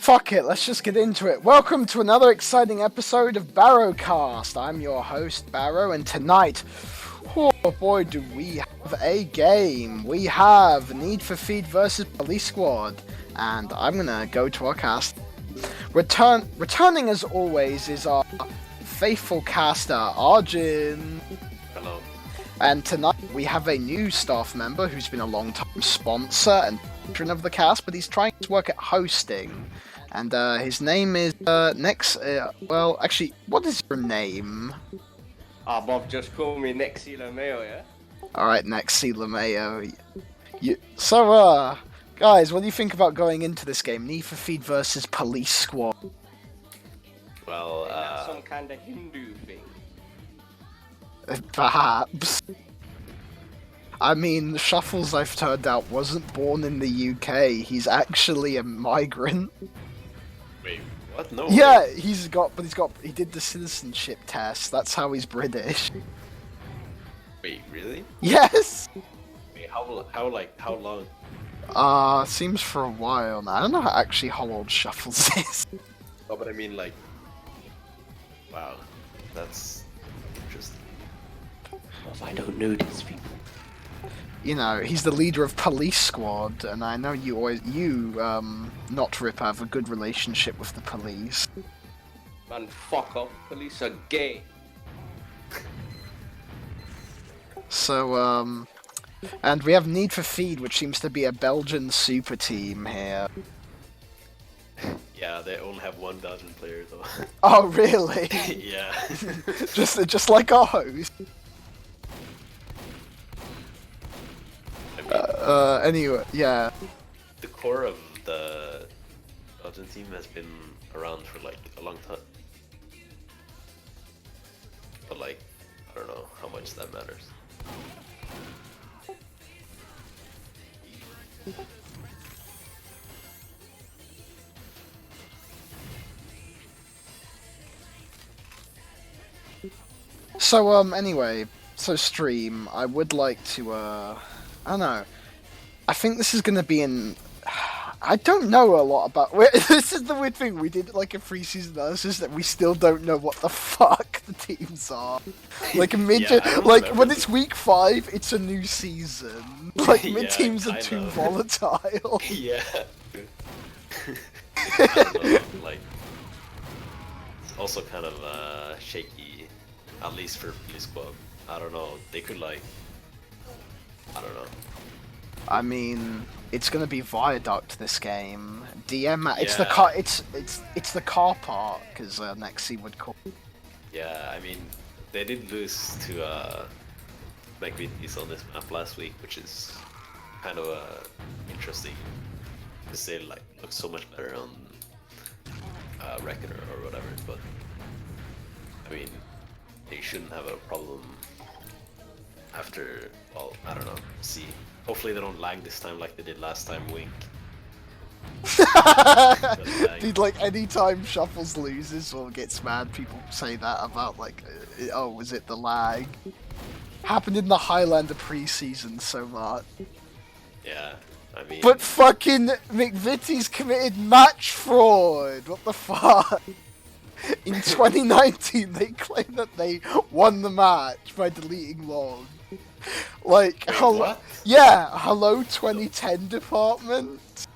Fuck it, let's just get into it. Welcome to another exciting episode of Barrowcast. I'm your host, Barrow, and tonight, oh boy, do we have a game. We have Need for Speed versus Police Squad, and I'm gonna go to our cast. Returning as always is our faithful caster, Arjun. Hello. And tonight we have a new staff member who's been a long-time sponsor and patron of the cast, but he's trying to work at hosting. And his name is Nex. Well, actually, what is your name? Bob, just call me Nexi Lomeo, yeah? Alright, Nexi Lomeo. So, guys, what do you think about going into this game? Need for Speed versus Police Squad. Well, that's some kind of Hindu thing. Perhaps. I mean, Shuffles, I've turned out, wasn't born in the UK. He's actually a migrant. Wait, what? No. Yeah, way. he did the citizenship test. That's how he's British. Wait, really? Yes. Wait, how long? Seems for a while now. I don't know actually how old Shuffles is. Oh, but I mean, like, wow, that's interesting. I don't know these people. You know, he's the leader of Police Squad, and I know not Rip, have a good relationship with the police. Man, fuck off. Police are gay. So, and we have Need for Speed, which seems to be a Belgian super team here. Yeah, they only have one Belgian player though. Oh, really? Yeah. just like our host. Anyway, yeah. The core of the Belgian team has been around for like a long time. But like, I don't know how much that matters. So, anyway, stream, I would like to, I don't know. I think this is gonna be I don't know a lot about. This is the weird thing. We did like a pre-season analysis that we still don't know what the fuck the teams are. Like when it's week 5, it's a new season. Like mid teams are too volatile. Yeah. I don't know, like it's also kind of shaky, at least for Police Squad. I don't know. They could like, I don't know. I mean, it's gonna be Viaduct this game. DM, it's yeah. the car. It's the car park, as Nexi would call. Yeah, I mean, they did lose to McVitie's on this map last week, which is kind of interesting because they like look so much better on Reckoner or whatever. But I mean, they shouldn't have a problem after. Well, I don't know. See. Hopefully they don't lag this time like they did last time, wink. Dude, like, anytime Shuffles loses or gets mad, people say that about, like, oh, was it the lag? Happened in the Highlander pre-season so much. Yeah, I mean... But fucking McVitie's committed match fraud! What the fuck? In 2019, they claimed that they won the match by deleting logs. Like, Wait, hello 2010 department.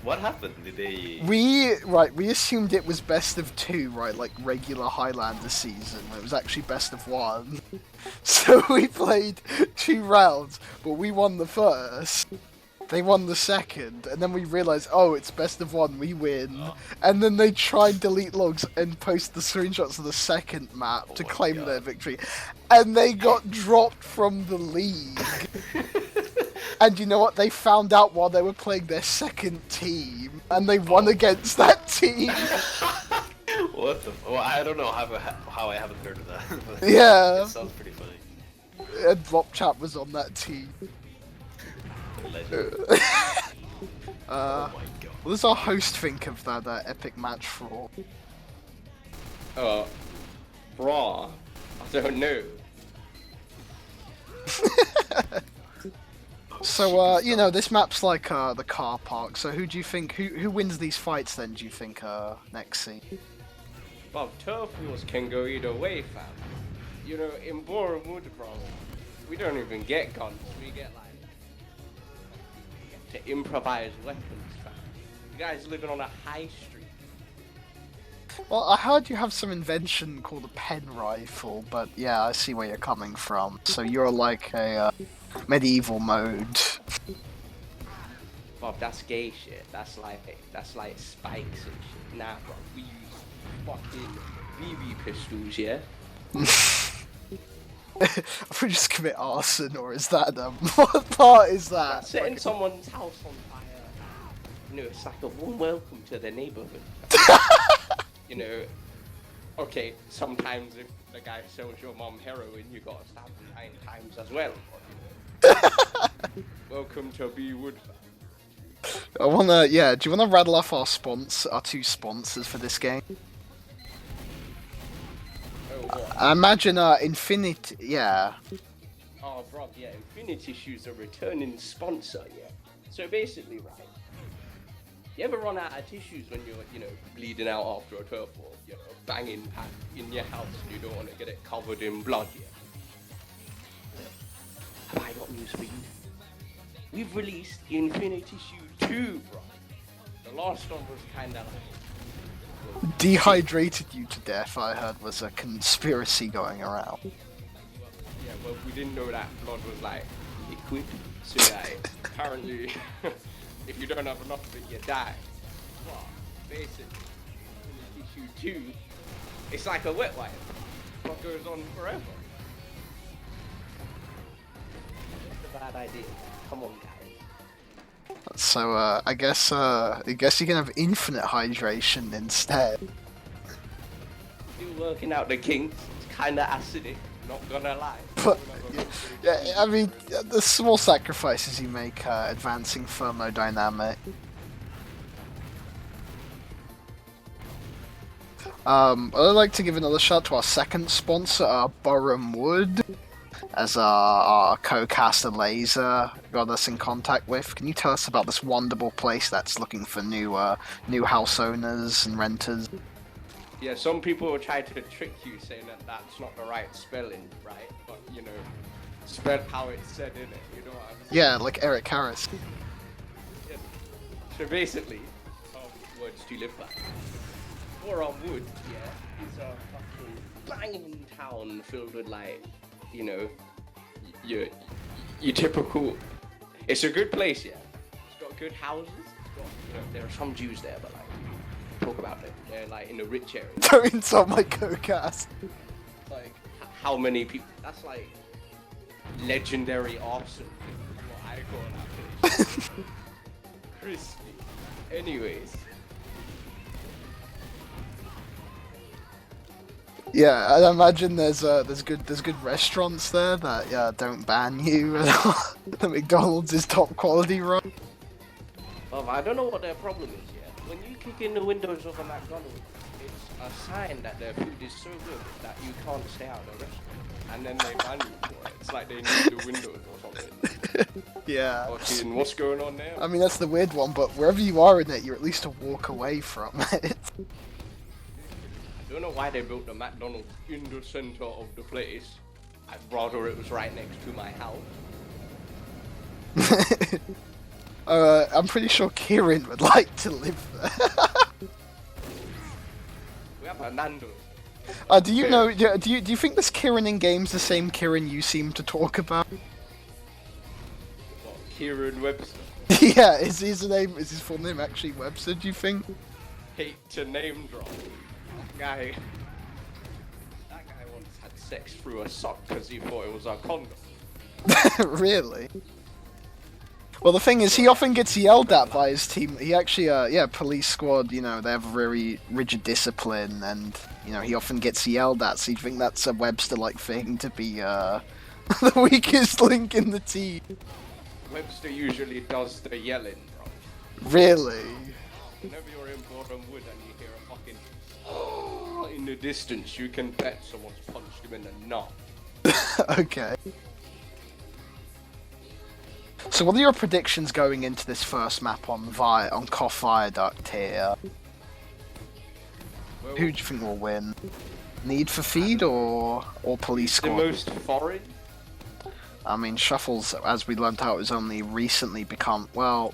What happened? Did they... We assumed it was best of 2, right, like regular Highlander season, when it was actually best of 1. So we played 2 rounds, but we won the first. They won the second, and then we realised, oh, it's best of 1, we win. Oh. And then they tried delete logs and post the screenshots of the second map to claim their victory. And they got dropped from the league. And you know what? They found out while they were playing their second team, and they won against that team. What the... Well, I don't know how I haven't heard of that. But yeah. It sounds pretty funny. And Drop Chat was on that team. Oh my god. What does our host think of that epic match fraud? Raw. I don't know. So, you know, this map's like the car park. So, who do you think who wins these fights? Then, do you think next season? Bob, turf wars can go either way, fam. You know, in borum wood, bro, we don't even get guns. We get like to improvise weapons, fam. You guys living on a high street. Well, I heard you have some invention called a pen rifle, but yeah, I see where you're coming from. So you're like a medieval mode. Bob, that's gay shit. That's like spikes and shit. Nah, bro, we use fucking BB pistols, yeah. We just commit arson, or is that what part is that? Setting someone's house on fire. You know, it's like a warm welcome to the neighborhood. You know, okay, sometimes if the guy sells your mom heroin, you gotta stab him 9 times as well. Welcome to B Wood. I wanna, yeah. Do you wanna rattle off our two sponsors for this game? Oh, what? I imagine Infinity, yeah. Oh, bro, yeah, Infinity Shoes are returning sponsor, yeah. So basically, right, you ever run out of tissues when you're, you know, bleeding out after a turf war, you know, banging pack in your house and you don't want to get it covered in blood, yeah? Have I got news for you? We've released Infinity Shoe 2, bro. The last one was kind of like... Dehydrated you to death, I heard, was a conspiracy going around. Yeah, well, we didn't know that blood was like liquid, so like apparently, if you don't have enough of it, you die. Well, basically, issue 2, it's like a wet wipe. What goes on forever? That's a bad idea. Come on, guys. So I guess you can have infinite hydration instead. Still working out the kinks. It's kind of acidic. Not gonna lie. But yeah, I mean, the small sacrifices you make advancing thermodynamic. I'd like to give another shout to our second sponsor, Borum Wood, as our co-caster Laser got us in contact with. Can you tell us about this wonderful place that's looking for new house owners and renters? Yeah, some people will try to trick you saying that that's not the right spelling, right? But, you know, spell how it's said in it, you know what I'm saying? Yeah, like Eric Harris. Yeah. So basically, words to live by. Borum Wood, yeah, is a fucking banging town filled with, like, you know, your typical... It's a good place, yeah. It's got good houses. It's got, you know, there are some Jews there, but, like, talk about them. They're, like, in the rich area. Don't insult my co-cast. Like, how many people? That's like legendary arson. What I call that place. Crispy. Anyways. Yeah, I imagine there's good restaurants there that don't ban you. The McDonald's is top quality, right? Oh, I don't know what their problem is yet. When you kick in the windows of a McDonald's, it's a sign that their food is so good that you can't stay out of the restaurant. And then they ban you for it. It's like they need the windows or something. Yeah. Fucking, what's going on there? I mean, that's the weird one, but wherever you are in it, you're at least a walk away from it. I don't know why they built the McDonald's in the center of the place. I'd rather it was right next to my house. I'm pretty sure Kieran would like to live there. We have a Nando's. Do you know? Do you think this Kieran in game's the same Kieran you seem to talk about? What, Kieran Webster? Yeah, is his full name actually Webster? Do you think? Hate to name drop. That guy once had sex through a sock because he thought it was a condom. Really? Well, the thing is, he often gets yelled at by his team. He actually, police squad, you know, they have a very rigid discipline, and, you know, he often gets yelled at, so you think that's a Webster-like thing to be, the weakest link in the team. Webster usually does the yelling, bro. Really? Whenever you're in Borum Wood and you hear a fucking in the distance, you can bet someone's punched him in the nut. Okay. So what are your predictions going into this first map on Koth Viaduct here? Well, Who do you think will win? Need for Feed or Police the Squad? most foreign? I mean, Shuffles, as we learned out, has only recently become, well,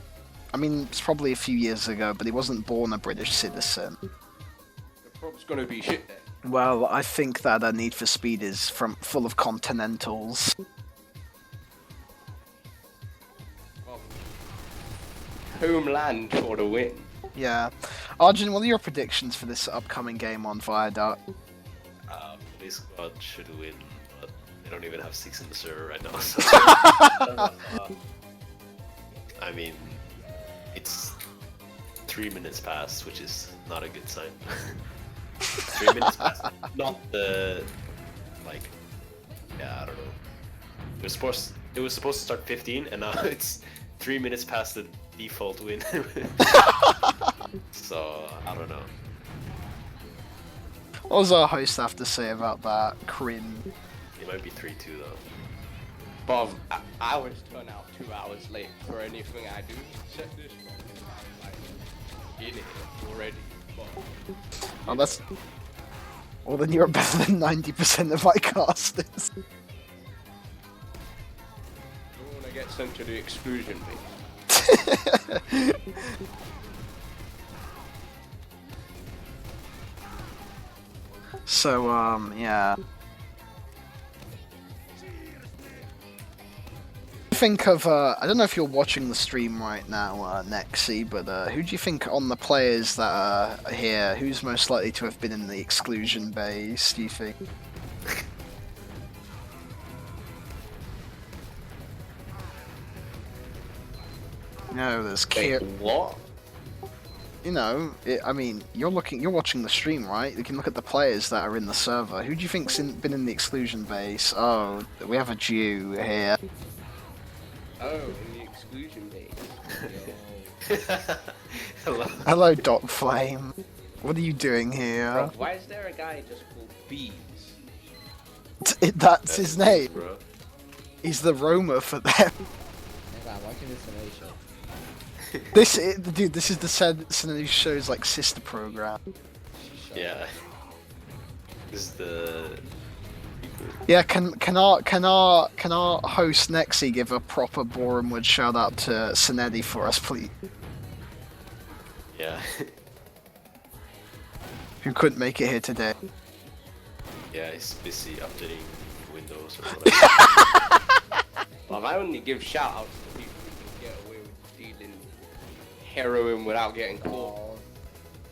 I mean, it's probably a few years ago, but he wasn't born a British citizen. The prop's gonna be shit then. Well, I think that Need for Speed is full of continentals. Oh. Homeland for the win. Yeah. Arjun, what are your predictions for this upcoming game on Viaduct? Police Squad should win, but they don't even have 6 in the server right now. So, I mean, it's 3 minutes past, which is not a good sign. 3 minutes past, not the like. Yeah, I don't know. It was supposed to start 15, and now it's 3 minutes past the default win. So I don't know. What does our host have to say about that? Crin. It might be 3-2 though. Bob, I always turn out 2 hours late for anything I do. Check this one. I'm like in it already. But Oh, that's. Well, then you're better than 90% of my casters. don't want to get sent to the exclusion base. So, yeah. Think of, I don't know if you're watching the stream right now, Nexi, but who do you think on the players that are here, who's most likely to have been in the exclusion base, do you think? No, there's Wait, what? You know, I mean, you're watching the stream, right? You can look at the players that are in the server. Who do you think's been in the exclusion base? Oh, we have a Jew here. Oh, in the exclusion base. Hello. Hello, Doc Flame. What are you doing here? Bro, why is there a guy just called Bees? That's his name. Bro. He's the roamer for them. Yeah, I'm watching this today show. Dude, this is the Senate show's like sister program. Yeah. This is the. Yeah, can our host Nexi give a proper Borumwood shout out to Sinetti for us, please? Yeah. Who couldn't make it here today? Yeah, he's busy updating Windows or whatever. Well, I only give shout outs to people who can get away with dealing heroin without getting caught. Oh,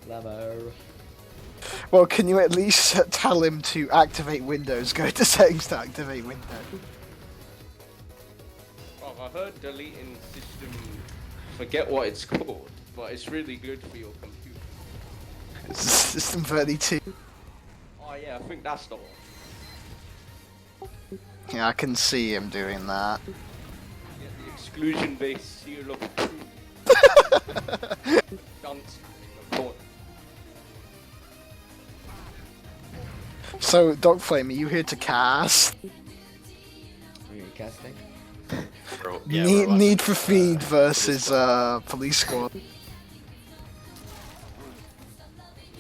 Lamo. Well, can you at least tell him to activate Windows? Go to settings to activate Windows. Well, I heard deleting system, forget what it's called, but it's really good for your computer. System 32. Oh yeah, I think that's the one. Yeah, I can see him doing that. Get the exclusion base seal of approval. Dunce in the corner. So, Dog Flame, are you here to cast? Are you casting? Bro, yeah, we're watching, Need for Feed versus Police Squad.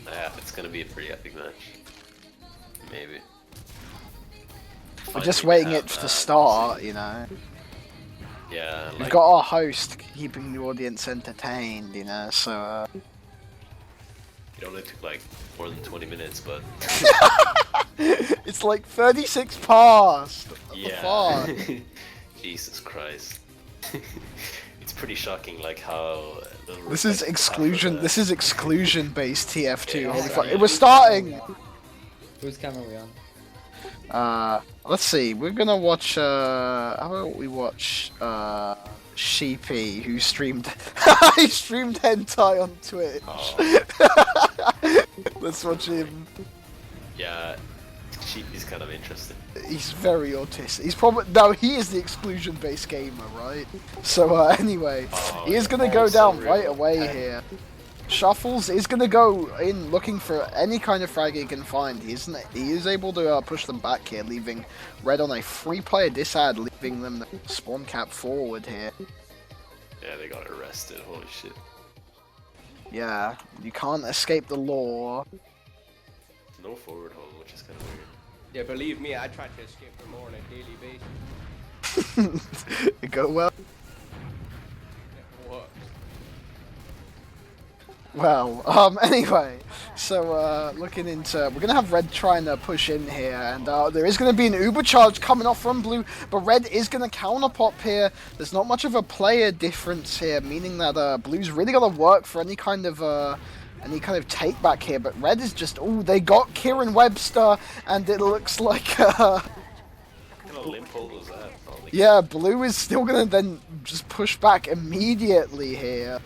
Yeah, it's gonna be a pretty epic match. Maybe. We're just Finally waiting have, it to start, you know. Yeah, We've like, got our host keeping the audience entertained, you know, so it only took like more than 20 minutes, but it's like 36 past. What the yeah. fuck? Jesus Christ. It's pretty shocking, like how. This is exclusion. This is exclusion-based TF2. Yeah, Holy sorry. fuck! It was starting. Whose camera are we on? Let's see. We're gonna watch. How about we watch Sheepy, who streamed. He streamed hentai on Twitch. Oh, Let's watch him. yeah, he's kind of interesting. He's very autistic. He's probably he is the exclusion-based gamer, right? So anyway, Oh, he is gonna yeah. go Also down real. right away here. Shuffles is gonna go in looking for any kind of frag he can find. He is able to push them back here, leaving Red on a 3-player disad, leaving them the spawn cap forward here. Yeah, they got arrested. Holy shit. Yeah, you can't escape the law. No forward hold, which is kind of weird. Yeah, believe me, I try to escape them more on a daily basis. It go well. It works. Well, anyway, so looking into, we're gonna have Red trying to push in here, and there is gonna be an Uber charge coming off from Blue, but Red is gonna counter pop here. There's not much of a player difference here, meaning that Blue's really gotta work for any kind of take back here. But Red is just, oh, they got Kieran Webster, and it looks like What kind of limp hold was that? Oh, like, yeah, Blue is still gonna then just push back immediately here.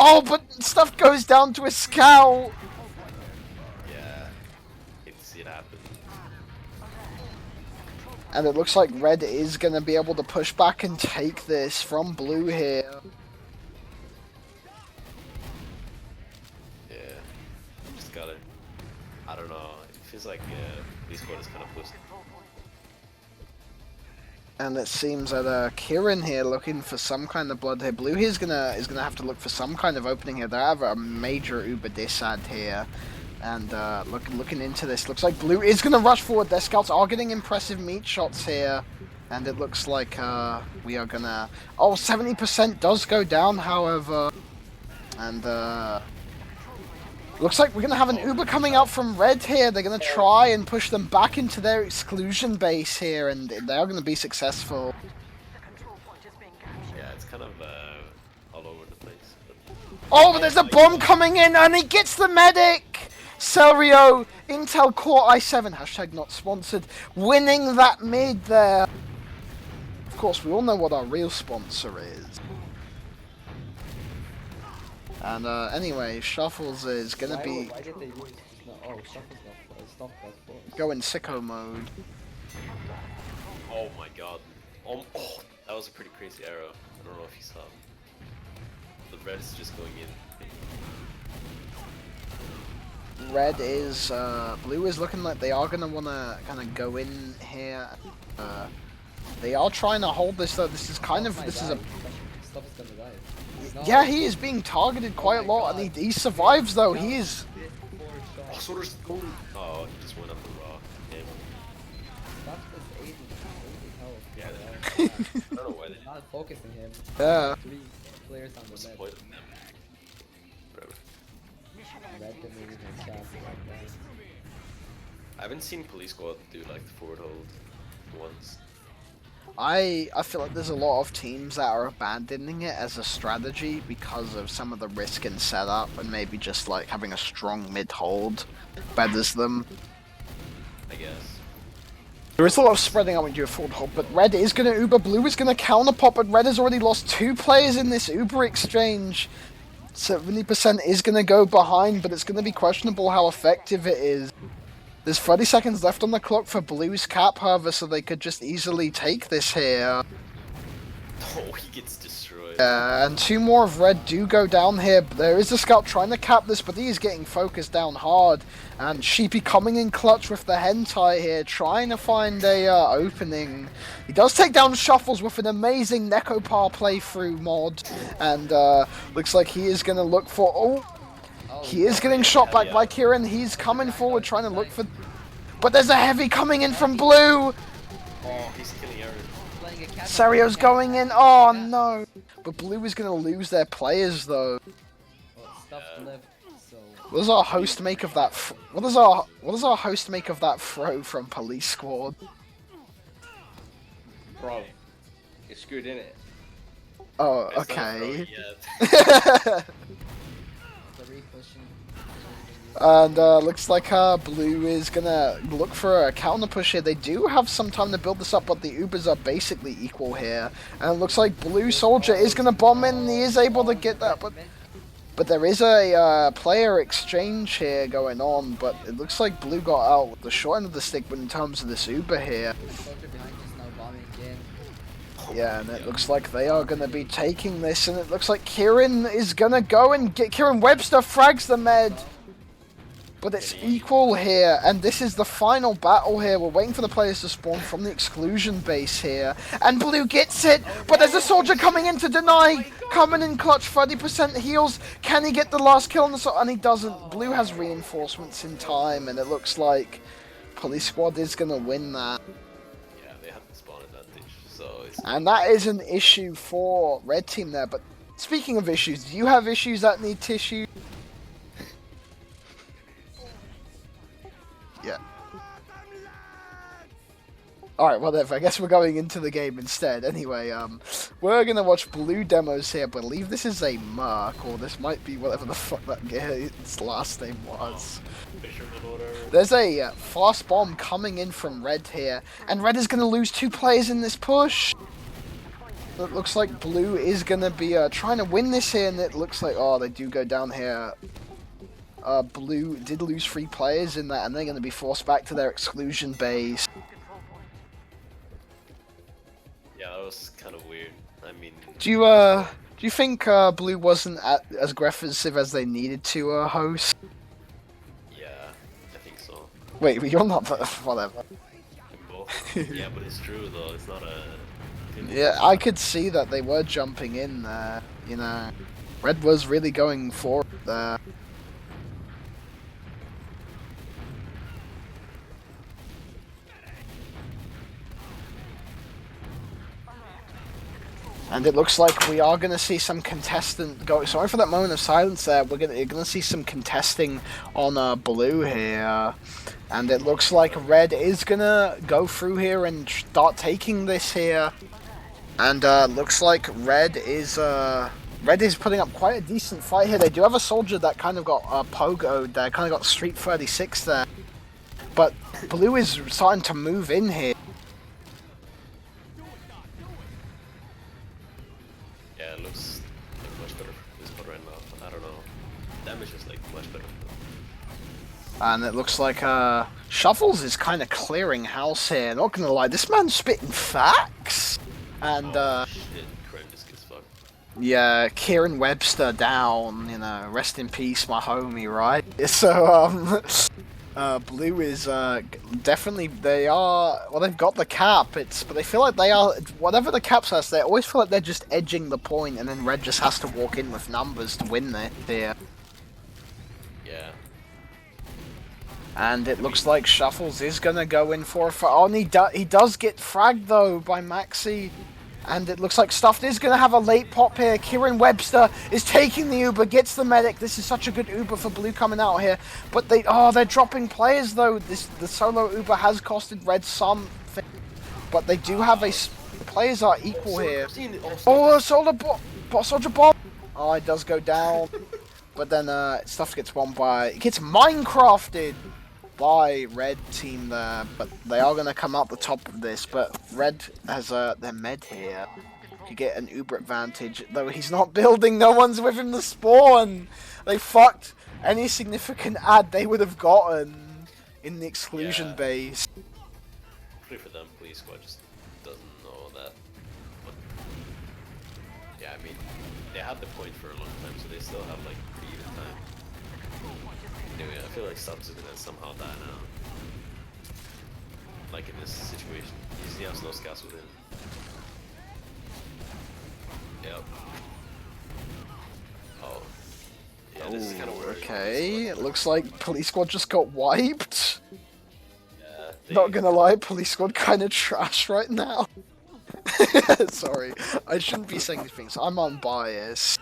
Oh, but stuff goes down to a scout. yeah. Hate to see it happen. And it looks like Red is going to be able to push back and take this from Blue here. Yeah. Just gotta. I don't know. It feels like these squad is kind of pushed. And it seems that Kieran here looking for some kind of blood here. Blue here is gonna have to look for some kind of opening here. They have a major Uber disad here. And looking into this, looks like Blue is gonna rush forward. Their scouts are getting impressive meat shots here. And it looks like we are gonna... Oh, 70% does go down, however. And looks like we're gonna have an Uber coming out from Red here. They're gonna try and push them back into their exclusion base here, and they are gonna be successful. Yeah, it's kind of all over the place. But Oh, but there's a bomb coming in, and he gets the medic! Celrio, Intel Core i7, hashtag not sponsored, winning that mid there. Of course, we all know what our real sponsor is. And anyway, Shuffles is gonna be Why did they lose? No, oh, Shuffle's not. Stop that force. going sicko mode. oh my god. Oh, that was a pretty crazy arrow. I don't know if you saw. The red is just going in. Red is, Blue is looking like they are gonna wanna kind of go in here. They are trying to hold this though. This is kind of, this is a... Stop is gonna die. No. Yeah, he is being targeted quite a lot, and he survives though. He is... Oh, so there's going. Oh, he just went up the rock. Damn. That was 80 health. Yeah, I don't know why they did. Not focusing him. Yeah. 3 players on What's the the net. point of them? Whatever. Red didn't even cast like that. I haven't seen Police Squad do like the forward hold once. I feel like there's a lot of teams that are abandoning it as a strategy because of some of the risk in setup, and maybe just like having a strong mid hold betters them. I guess. There is a lot of spreading out when you do a forward hold, but Red is going to Uber, Blue is going to counter pop, but Red has already lost 2 players in this Uber exchange. 70% is going to go behind, but it's going to be questionable how effective it is. There's 30 seconds left on the clock for Blue's cap, however, so they could just easily take this here. Oh, he gets destroyed. And 2 more of Red do go down here. There is a scout trying to cap this, but he is getting focused down hard. And Sheepy coming in clutch with the hentai here, trying to find a opening. He does take down Shuffles with an amazing Nekopar playthrough mod. And looks like he is going to look for... Oh! He is getting shot back by Kieran. He's coming forward trying to look for... But there's a heavy coming in from Blue! Oh, he's killing everyone. Sario's going in. Oh no! But Blue is going to lose their players though. Well, stuff left, so... What does our host make of that? What does our host make of that throw from Police Squad? Bro, it's good, innit? Oh, It's not okay. thrown yet. And looks like Blue is gonna look for a counter push here. They do have some time to build this up, but the Ubers are basically equal here. And it looks like Blue Soldier is gonna bomb in, and he is able to get that, but there is a player exchange here going on, but it looks like Blue got out with the short end of the stick in terms of this Uber here. Soldier behind just now bombing again. Yeah, and it looks like they are going to be taking this, and it looks like Kieran is going to go and get... Kieran Webster frags the med! But it's equal here, and this is the final battle here. We're waiting for the players to spawn from the exclusion base here. And Blue gets it, but there's a soldier coming in to deny. Coming in clutch, 30% heals. Can he get the last kill on the soldier? And he doesn't. Blue has reinforcements in time, and it looks like Police Squad is going to win that. Yeah, they have the spawn advantage, so it's... And that is an issue for Red Team there. But speaking of issues, do you have issues that need tissue? Yeah. Alright, whatever. I guess we're going into the game instead. Anyway, we're gonna watch Blue demos here. I believe this is a Merc, or this might be whatever the fuck that guy's last name was. There's a fast bomb coming in from Red here, and Red is gonna lose 2 players in this push. It looks like Blue is gonna be trying to win this here, and it looks like, oh, they do go down here. Blue did lose 3 players in that, and they're going to be forced back to their exclusion base. Yeah, that was kind of weird. I mean... Do you think Blue wasn't as aggressive as they needed to host? Yeah, I think so. Wait, you're not the... whatever. Yeah, but it's true though, it's not a... Yeah, I could see that they were jumping in there, you know. Red was really going for it there. And it looks like we are going to see some contestant go. Sorry for that moment of silence there. You're going to see some contesting on Blue here. And it looks like Red is going to go through here and start taking this here. And looks like Red is putting up quite a decent fight here. They do have a soldier that kind of got pogoed there, kind of got Street 36 there. But Blue is starting to move in here. Yeah, it looks like much better for this one right now. I don't know. Damage is like much better. And it looks like Shuffles is kind of clearing house here. Not gonna lie, this man's spitting facts. And Shit, Kren just gets fucked. yeah, Kieran Webster down. You know, rest in peace, my homie. Right. So Blue is definitely they've got the cap. But they feel like they are whatever the cap says. They always feel like they're just edging the point, and then Red just has to walk in with numbers to win it here. Yeah. And it looks like Shuffles is gonna go in for a fight. Oh, and he does get fragged though by Maxi. And it looks like Stuffed is gonna have a late pop here. Kieran Webster is taking the Uber, gets the medic. This is such a good Uber for Blue coming out here. But they're dropping players though. The solo Uber has costed Red something. But they do have the players are equal here. Oh, soldier bomb. Oh, it does go down. But then Stuff gets bombed by... It gets Minecrafted by Red Team there. But they are going to come out the top of this. But Red has their med here. To get an Uber advantage. Though he's not building. No one's with him to spawn. They fucked any significant ad they would have gotten in the exclusion base. Free for them, Police Squad just doesn't know that. But yeah, I mean, they had the point for a long time, so they still have like pretty even time. Anyway, I feel like Stubbs is gonna somehow die now. Like in this situation, he has no scouts with him. Yep. Oh. Yeah, this is kind of weird. Okay, it looks like Police Squad just got wiped. Yeah, Not gonna lie, Police Squad kind of trash right now. Sorry, I shouldn't be saying these things. I'm unbiased.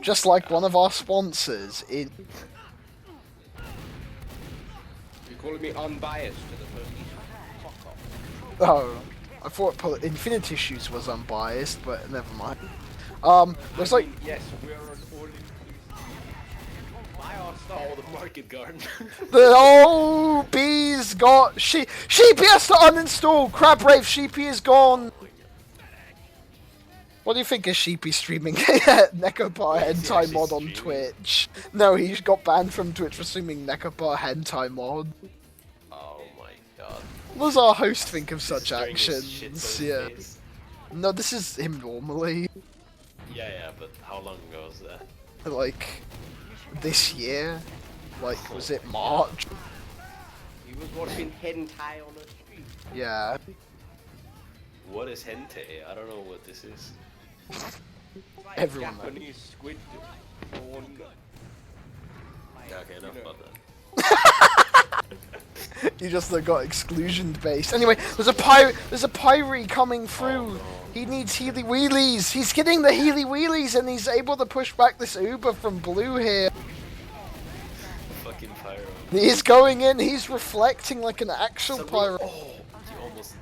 Just like one of our sponsors in... You're calling me unbiased to the police? Fuck off. Oh, I thought Infinity Shoes was unbiased, but never mind. Looks like... Yes, we are an all-inclusive. Buy our stuff. Oh, the market garden. Oh, Bee's got... Sheepy has to uninstall! Crab Wraith, Sheepy is gone! What do you think of Sheepy streaming Nekopar hentai mod on Twitch? No, he got banned from Twitch for streaming Nekopar hentai mod. Oh my god. What does our host think of such Staring his actions? shit on his Yeah. face. No, this is him normally. Yeah, but how long ago was that? Like, this year? Like, was it March? He was watching hentai on the street. Yeah. What is hentai? I don't know what this is. Like Everyone knows. Japanese squid porn. Yeah, okay, enough about that. You just got exclusion based. Anyway, there's a Pyre coming through. Oh, no. He needs Healy Wheelies. He's getting the Healy Wheelies and he's able to push back this Uber from Blue here. Fucking pyro. He's going in. He's reflecting like an actual Suddenly- Pyro. Oh, he almost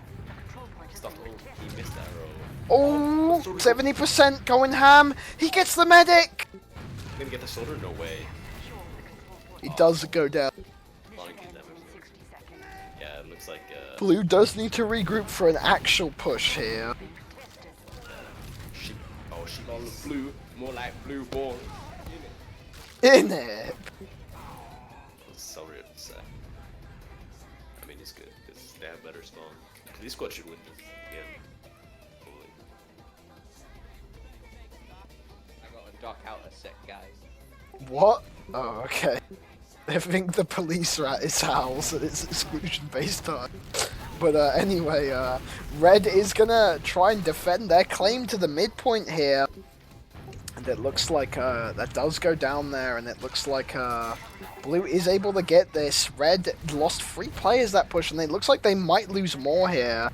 stopped. Oh, he missed arrow. Oh, 70% going ham. He gets the medic. Gonna get the soldier? No way. He does go down. Blocking damage. Yeah, it looks like Blue does need to regroup for an actual push here. she. Oh, she. Lol, blue, more like blue ball. In it. Soldier. I mean, it's good because they have better spawn. This squad should win this again. Probably. I got a duck out a sec, guys. What? Oh, okay. I think the police are at his house and it's exclusion based time. But anyway, Red is gonna try and defend their claim to the midpoint here. And it looks like that does go down there, and it looks like Blue is able to get this. Red lost 3 players that push, and it looks like they might lose more here.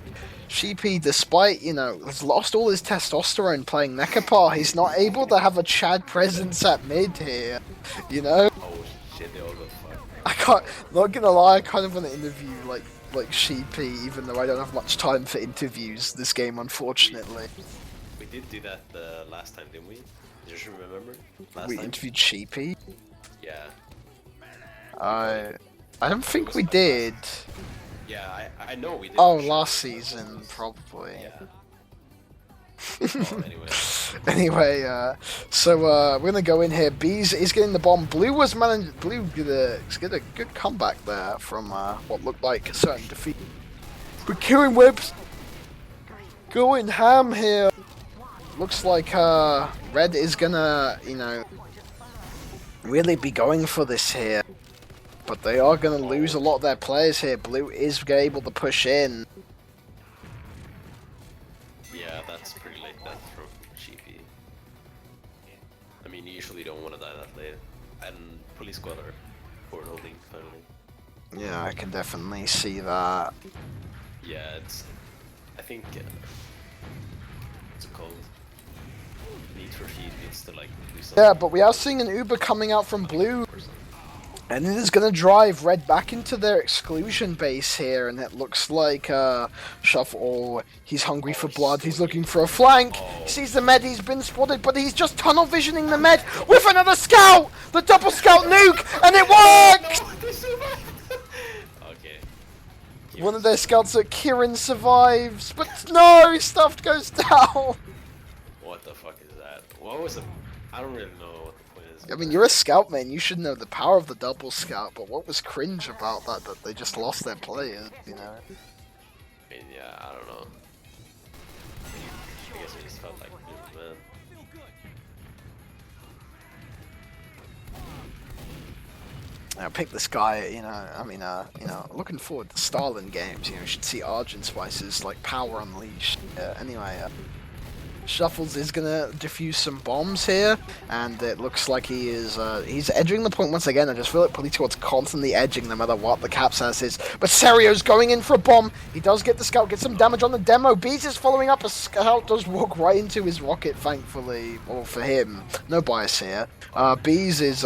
Sheepy, despite, has lost all his testosterone playing Nekapar, he's not able to have a Chad presence at mid here, Oh shit, they all got fucked. not gonna lie, I kind of want to interview, like Sheepy, even though I don't have much time for interviews this game, unfortunately. We did do that the last time, didn't we? You should remember? Last We time? interviewed Sheepy? Yeah. I don't think we did. Yeah, I know we did. Oh, for sure. last season, probably. Yeah. Oh, anyway. Anyway, so we're gonna go in here. Bees is getting the bomb. Blue get a good comeback there from what looked like a certain defeat. But Kieran Webb's going ham here. Looks like Red is gonna, really be going for this here. But they are gonna lose a lot of their players here. Blue is able to push in. Yeah, that's pretty late death from Sheepy. I mean, you usually don't want to die that late. And police squad are forward holding finally. Yeah, I can definitely see that. Yeah, I think. What's it called? Need for Speed needs to, like, do something. Yeah, but we are seeing an Uber coming out from Blue. And it is going to drive Red back into their exclusion base here, and it looks like Shuffle, he's hungry for blood, he's looking for a flank, he sees the med, he's been spotted, but he's just tunnel visioning the med with another scout! The double scout nuke, and it worked! No, they survived! Okay. One of their scouts at Kirin survives, but no, his stuff goes down! What the fuck is that? What was it? I don't really know what the point is. I mean, you're a scout, man, you should know the power of the double scout, but what was cringe about that they just lost their players, I mean, yeah, I don't know. I guess it just felt like, man. I picked this guy, looking forward to Stalin games, you should see Argent Spice's, Power Unleashed. Anyway, Shuffles is gonna defuse some bombs here, and it looks like he's edging the point once again. I just feel like Polito's constantly edging no matter what the cap says is. But Serio's going in for a bomb. He does get the scout, get some damage on the demo. Bees is following up. A scout does walk right into his rocket, thankfully. Well, for him, no bias here. Bees is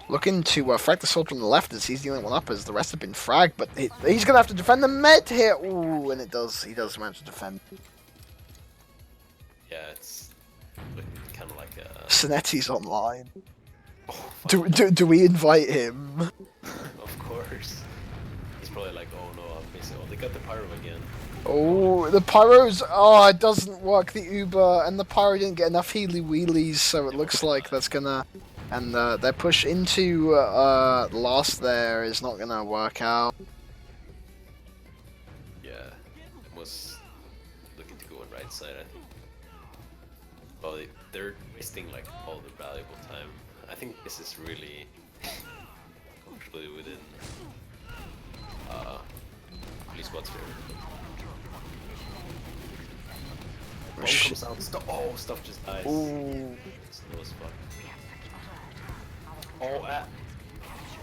looking to frag the soldier on the left as he's the only one up, as the rest have been fragged. But he's gonna have to defend the med here. Ooh, and he does manage to defend. Yeah, it's looking kind of like a. Sonetti's online. Oh, fuck. Do we invite him? Of course. He's probably like, oh no, I'm missing. Oh, they got the pyro again. Oh, the pyros. Oh, it doesn't work. The Uber and the pyro didn't get enough Healy Wheelies, so it looks like that's gonna. And their push into last there is not gonna work out. Yeah, it was looking to go on right side, I think. Well, they're wasting like all the valuable time. I think this is really comfortably within police squad's favor. Bomb comes out. Stuff just dies. Ooh. Slow as fuck.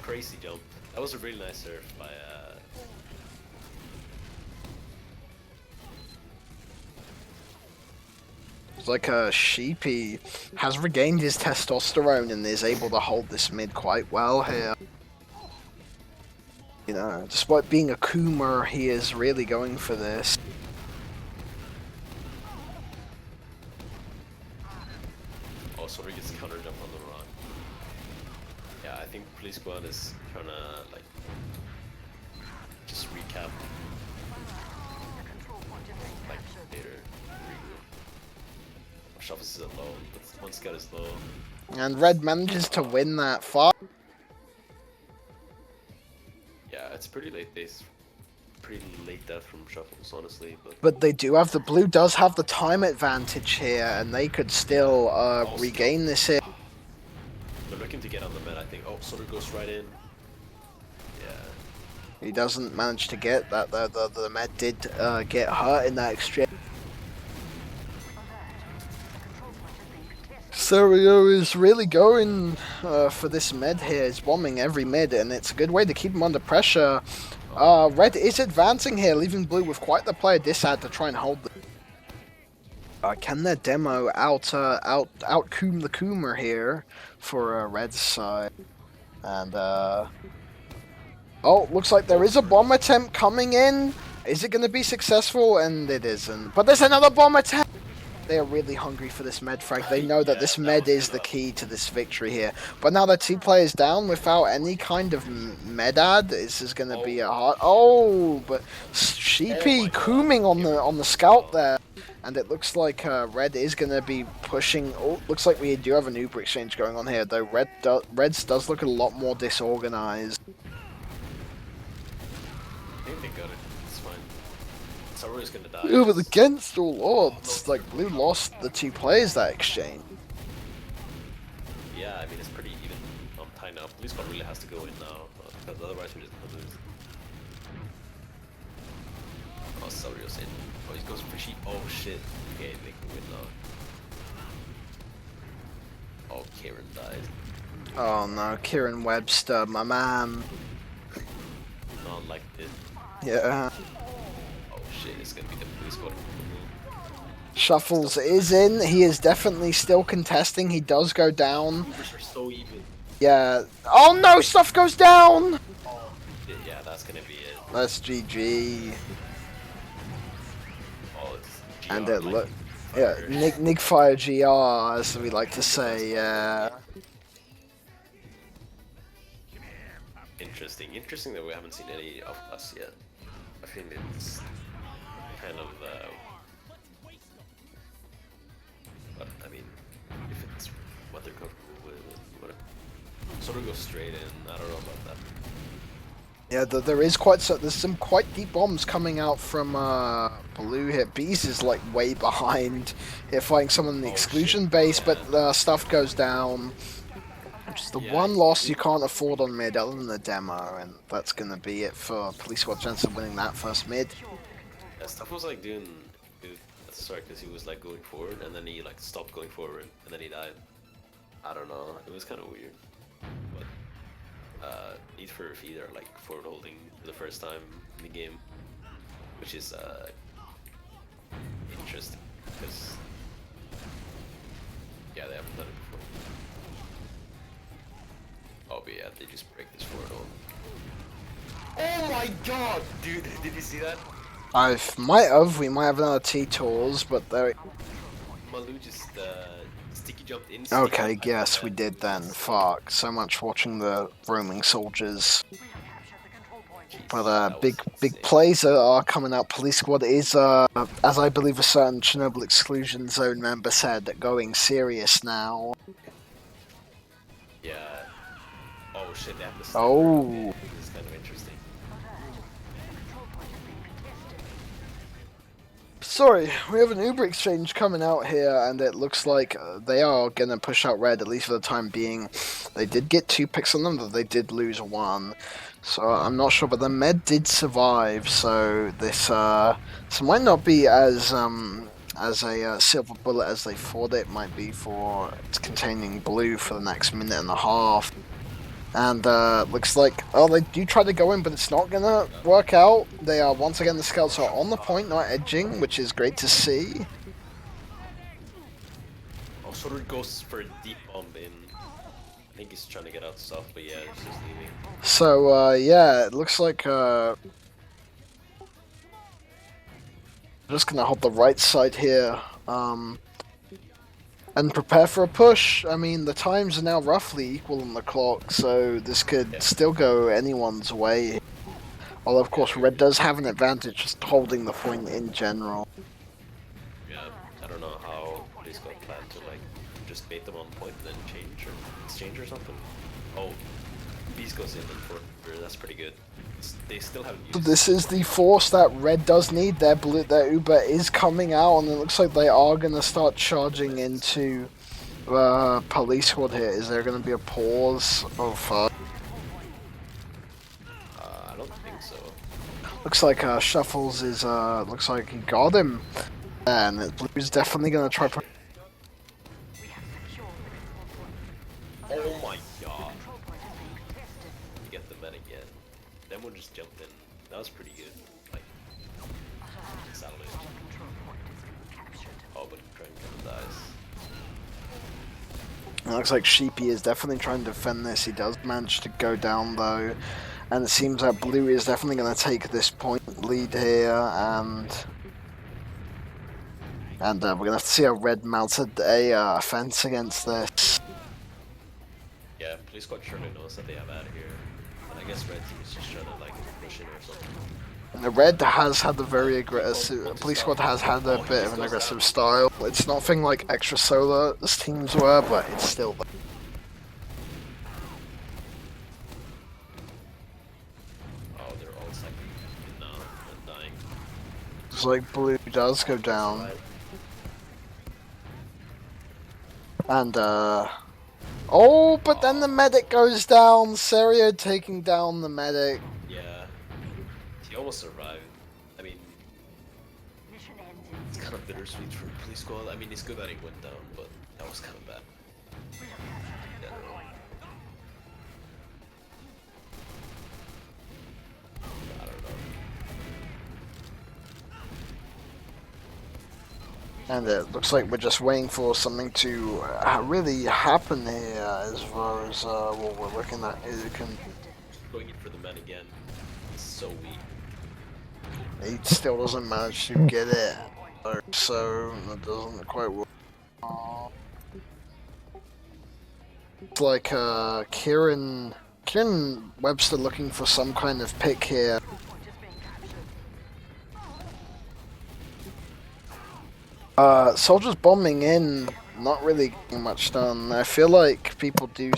Crazy jump. That was a really nice serve by It's like a sheepy has regained his testosterone and is able to hold this mid quite well here. You know, despite being a Coomer, he is really going for this. also he gets counter jump on the run. Yeah, I think police squad is trying to like just recap like later. Shuffles is at low, but one scout is low. And Red manages to win that fight. Yeah, it's pretty late days. Pretty late death from Shuffles, honestly. But they do have the blue does have the time advantage here, and they could still regain this here. They're looking to get on the med, I think. Oh, Soda goes right in. Yeah. He doesn't manage to get that. The med did get hurt in that exchange. Serio is really going for this mid here. He's bombing every mid, and it's a good way to keep him under pressure. Red is advancing here, leaving blue with quite the player disad to try and hold the. Can their demo out coom the Coomer here for Red's side? And oh, looks like there is a bomb attempt coming in. Is it going to be successful? And it isn't. But there's another bomb attempt. They are really hungry for this med frag. They know that this med is the key to this victory here. But now that 2 players down without any kind of med ad, this is going to be a hard. Oh, but Sheepy cooming on the scout there, and it looks like Red is going to be pushing. Oh, looks like we do have an Uber exchange going on here, though. Reds does look a lot more disorganized. I think they got it. It's fine. Saru's gonna die. Ooh, but against all odds, like blue lost the 2 players that exchange. Yeah, I mean it's pretty even on time now. Police squad really has to go in now, because otherwise we're just gonna lose. Oh, Saru's in. Oh, he goes for sheep. Oh shit. Okay, they can win now. Oh, Kieran died. Oh no, Kieran Webster, my man. Not like this. Yeah. Oh shit, it's gonna be the police squad. Shuffles is in. He is definitely still contesting. He does go down. Numbers are so even. Yeah. Oh no, stuff goes down! Oh, yeah, that's gonna be it. That's GG. Oh, it's GR, And it like, look. Yeah, Nick Fire GR, as we like to say, yeah. Interesting that we haven't seen any of us yet. I think it's kind of but I mean, if it's what they're comfortable with, whatever. Sort of go straight in. I don't know about that. Yeah, there's some quite deep bombs coming out from blue here. Bees is like way behind here, fighting someone in the exclusion base, yeah. but stuff goes down. Which is the one loss you can't afford on mid other than the demo, and that's gonna be it for Police Squad Jensen winning that first mid. Yeah, stuff was like doing sorry, because he was like going forward and then he like stopped going forward and then he died. I don't know, it was kind of weird. But Need for Feed are like forward holding for the first time in the game, which is interesting because yeah, they haven't done it before. Oh, but yeah, they just break this forward hold. Oh my god, dude! Did you see that? We might have another T-Tools, but there. Malu just sticky jumped in. Okay, yes, we did then. Fuck. So much watching the roaming soldiers. But big plays are coming out. Police Squad is, as I believe a certain Chernobyl Exclusion Zone member said, going serious now. Yeah. Oh shit, they have the Oh. This is kind of interesting. Sorry, we have an Uber exchange coming out here, and it looks like they are gonna push out red, at least for the time being. They did get 2 picks on them, but they did lose 1. So I'm not sure, but the med did survive, so this might not be as a silver bullet as they thought it might be for containing blue for the next minute and a half. And looks like, oh, they do try to go in, but it's not gonna work out. They are, once again, the scouts are on the point, not edging, which is great to see. Also, it goes for a deep bomb in. I think he's trying to get out soft, but yeah, he's just leaving. So, yeah, it looks like, just gonna hold the right side here, and prepare for a push. I mean, the times are now roughly equal on the clock, so this could still go anyone's way. Although, of course, red does have an advantage just holding the point in general. Yeah, I don't know how he's got planned to like just bait them on point and then change or exchange or something. Oh, Beast goes in for that's pretty good. They still haven't So used. this is the force that red does need. Their Uber is coming out, and it looks like they are gonna start charging into police squad here. Is there gonna be a pause of? I don't think so. Looks like Shuffles is looks like he got him, and Blue's definitely gonna try. Oh my god! Get the med again. Then one just jumped in. That was pretty good. Like, salvage. Oh, but Krang kind of dies. It looks like Sheepy is definitely trying to defend this. He does manage to go down though, and it seems that Blue is definitely going to take this point lead here, and we're going to have to see how Red mounted a fence against this. Yeah, police squad surely knows that they have out here. And I guess Red team is just trying to like push in or something. And the Red has had a very aggressive. Police Squad has had a bit of an aggressive style. It's nothing like extra solar as teams were, but it's still. Oh, they're all second now and dying. It's like Blue does go down, and oh, but then the medic goes down. Serio taking down the medic. Yeah, he almost survived. I mean, it's kind of bittersweet for police squad. I mean, it's good that he went down, but that was kind of bad. Yeah, I don't know. And it looks like we're just waiting for something to really happen here as far as what we're looking at. It can, Going in for the men again is so weak. he still doesn't manage to get it, so that doesn't quite work. It's like Kieran Webster looking for some kind of pick here. Soldiers bombing in, not really getting much done. I feel like people do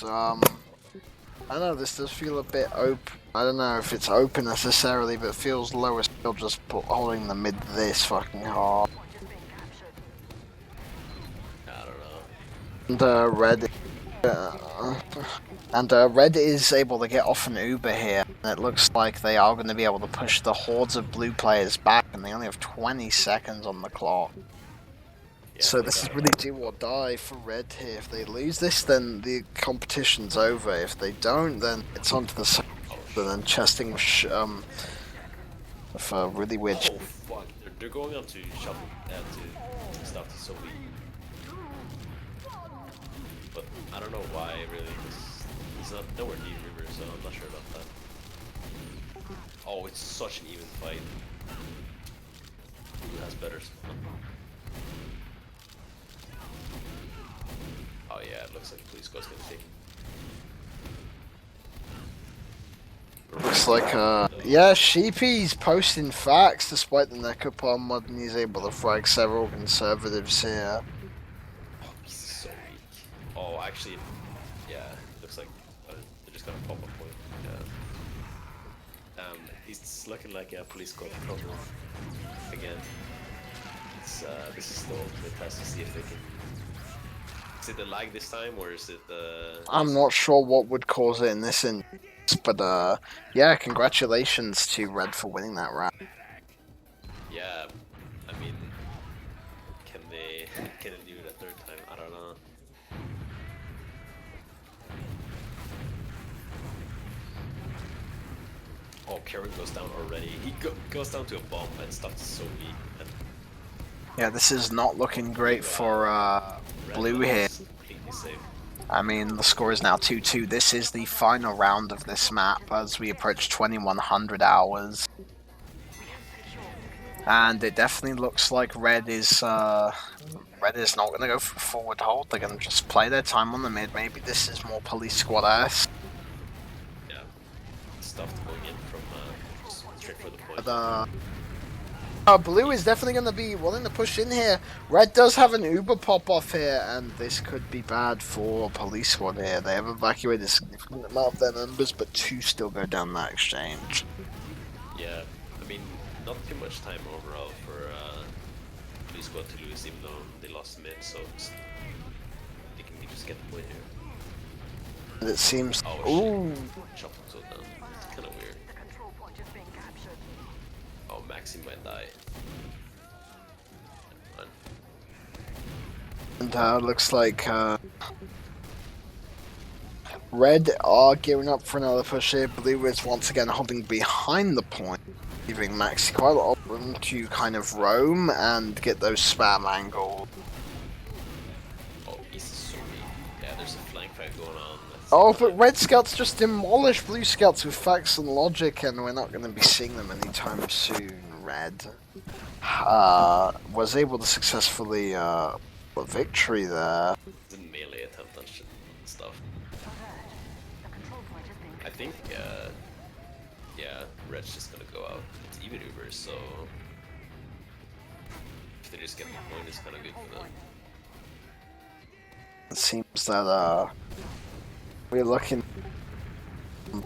I don't know, this does feel a bit open. I don't know if it's open necessarily, but it feels lower still just holding the mid this fucking hard. I don't know. And Red is able to get off an Uber here. And it looks like they are going to be able to push the hordes of blue players back, and they only have 20 seconds on the clock. Yeah, So this is really do or die for Red here. If they lose this, then the competition's over. If they don't, then it's on to the second, and then chesting with a really weird. Oh fuck! They're going up to shovel to stuff to so weak. But I don't know why really. He's not nowhere near River, so I'm not sure about that. Oh, it's such an even fight. Who has better spawn? Oh yeah, it looks like Police Squad's gonna take. Looks like yeah, Sheepy's posting facts despite the Necropod mod, and he's able to frag several conservatives here. Oh, he's so weak. Oh, actually, yeah, looks like they're just gonna pop a point. Yeah. He's looking like a Police Squad trouble again. this is the ultimate test to see if they can. Is it the lag this time, or is it the? I'm not sure what would cause it in this instance, but yeah, congratulations to Red for winning that round. Yeah, I mean, can they do it a third time? I don't know. Oh, Karen goes down already. He goes down to a bomb and stuff is so weak. And Yeah, this is not looking great for Red Blue Bull here. is completely safe. I mean, the score is now 2-2. This is the final round of this map as we approach 2100 hours. And it definitely looks like Red is not going to go for forward hold. They're going to just play their time on the mid. Maybe this is more police squad-esque. Yeah, stuff going in from straight for the point. But, Blue is definitely going to be willing to push in here. Red does have an Uber pop-off here, and this could be bad for Police Squad here. They have evacuated a significant amount of their members, but 2 still go down that exchange. Yeah, I mean, not too much time overall for Blue Squad to lose, even though they lost mid, so they can just get the point here. And it seems... Oh, Ooh! shit. Chop so down. It's kind of weird. Oh, Maxi might die. And looks like Red are gearing up for another push here. Blue is once again holding behind the point, leaving Maxi quite a lot of room to kind of roam and get those spam angles. Oh, he's so weak. Yeah, there's a flank fight going on. Oh, but Red Scouts just demolished Blue Scouts with facts and logic, and we're not going to be seeing them anytime soon. Red was able to successfully a victory there. It's a melee attempt on shit and stuff. I think, yeah, Red's just gonna go out. It's even Uber, so if they just get the point, it's kind of good for them. It seems that we're looking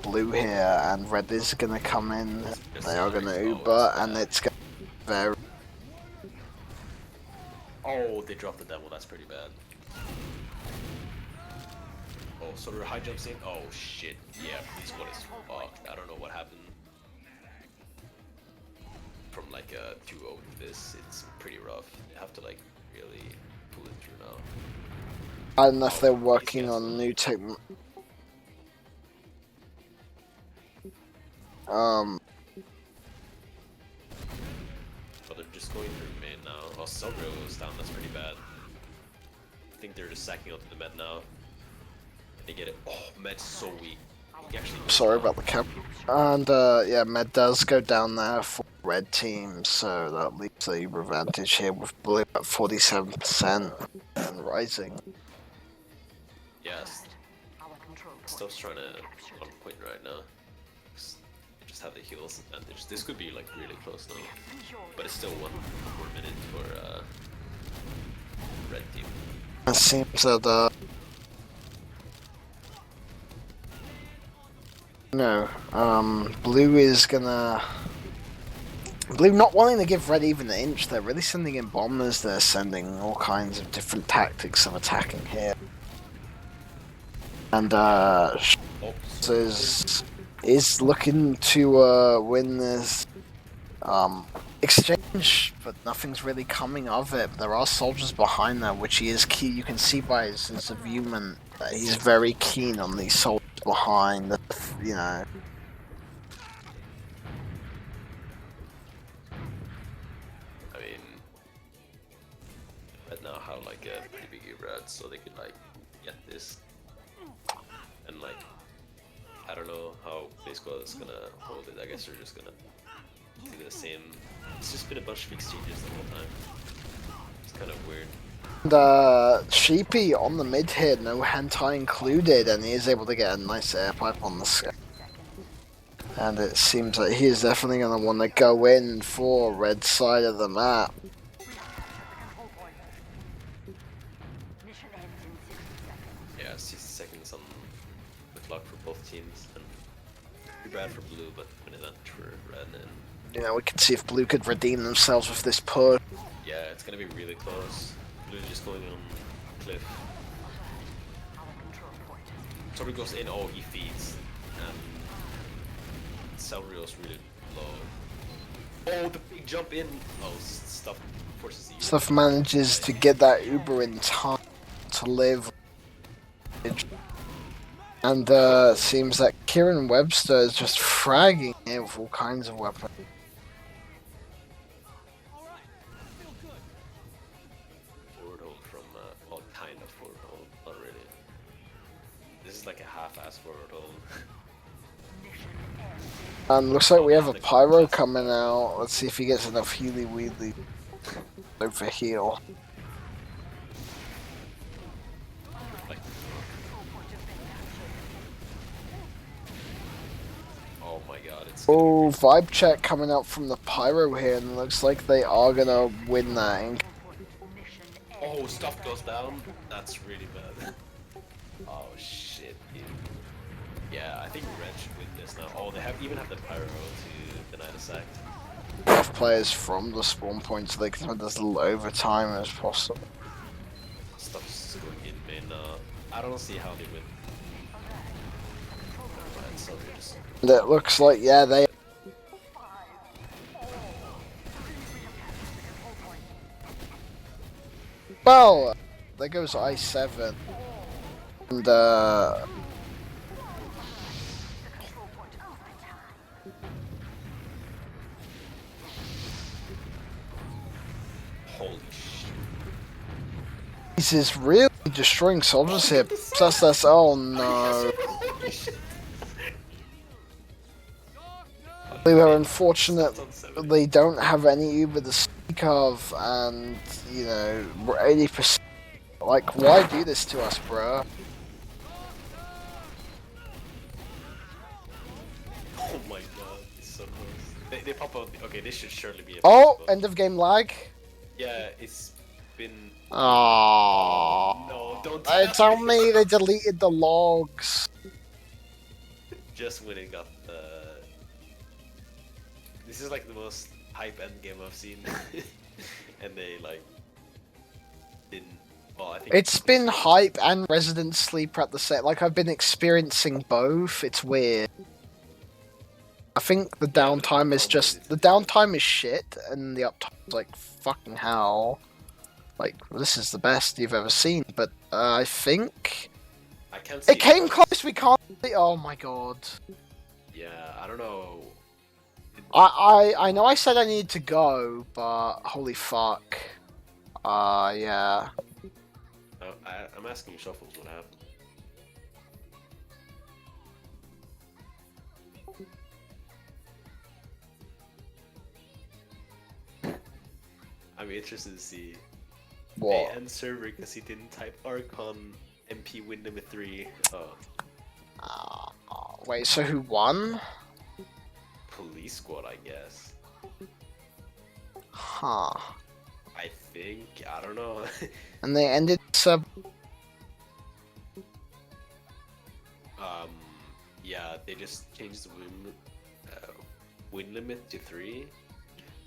Blue here, and Red is gonna come in. They are gonna Uber, and it's gonna be very. Oh, they dropped the demo. That's pretty bad. Oh, so their high jumps in. Oh shit. Yeah, Police Squad is fucked. I don't know what happened. From like a 2-0 to this, it's pretty rough. You have to like really pull it through now. I don't know if they're working on new tech. Oh, they're just going through main now. Oh, Silver goes down. That's pretty bad. I think they're just sacking out to the med now. They get it. Oh, Med's so weak. He actually Sorry about the cap. And yeah, Med does go down there for Red team, so that leaves the Uber advantage here with Blue at 47% and rising. Yes. Stuff's trying to on point right now. They just have the heals advantage. This could be like really close now, but it's still 1 more minute for Red team. It seems that no, Blue is gonna. Blue not wanting to give Red even an inch. They're really sending in bombers. They're sending all kinds of different tactics of attacking here. And is looking to win this exchange, but nothing's really coming of it. There are soldiers behind there, which he is key. You can see by his viewment that he's very keen on these soldiers behind. You know. I mean, Red now have like a pretty big Red, so they could like get this. And like, I don't know how Police Squad is gonna hold it. I guess they're just gonna do the same. It's just been a bunch of exchanges the whole time. It's kind of weird. And Sheepy on the mid here, no hentai included, and he is able to get a nice air pipe on the sky. And it seems like he is definitely going to want to go in for Red side of the map. Yeah, 60 seconds on the clock for both teams, and pretty bad for Blue, but an advantage for Red. And You know, we can see if Blue could redeem themselves with this push. Yeah, it's gonna be really close. Blue just going on cliff. Toru goes in, oh, he feeds. And Celrio's really low. Oh, the big jump in! Oh, stuff forces you. Stuff manages to get that Uber in time to live. And seems that Kieran Webster is just fragging it with all kinds of weapons. Forward hold from, well, kind of forward hold, not really. This is like a half-ass forward hold. And looks like we have a Pyro coming out. Let's see if he gets enough Healy Wheelie over heal. Like, oh my god, it's Oh, vibe check coming out from the Pyro here, and looks like they are gonna win that. oh, stuff goes down. That's really bad. Oh shit, dude. Yeah, I think Red should win this now. Oh, they even have the Pyro to deny the sack. Enough players from the spawn point so they can have as little overtime as possible. Stuff's going in main now. I don't see how they win. Right, so just... And it looks like, yeah, they... Well, there goes I7. And, Holy shit. This is really destroying soldiers here. That's oh no. We were unfortunate they don't have any Uber to speak of, and, you know, we're 80%. Like, why do this to us, bruh? Oh my god, it's so close. They pop out. Okay, this should surely be a Oh, possible. end of game lag. Yeah, it's been. Aww. No, don't Tell me they deleted the logs. Just when it got this is like the most hype end game I've seen, and they like didn't. Well, I think It's been hype and Resident Sleeper at the same. Like, I've been experiencing both. It's weird. I think the downtime is just the downtime is shit, and the uptime is like fucking hell. Like, this is the best you've ever seen. But I think I can't see it came close. We can't. Oh my god. Yeah, I don't know. I know I said I needed to go, but holy fuck. Yeah. I'm asking Shuffles what happened. I'm interested to see. What? Hey, end server because he didn't type Archon MP win limit 3. Oh, Wait, so who won? police squad, I guess. Huh. I think. I don't know. And they ended sub. Yeah, they just changed the win limit to 3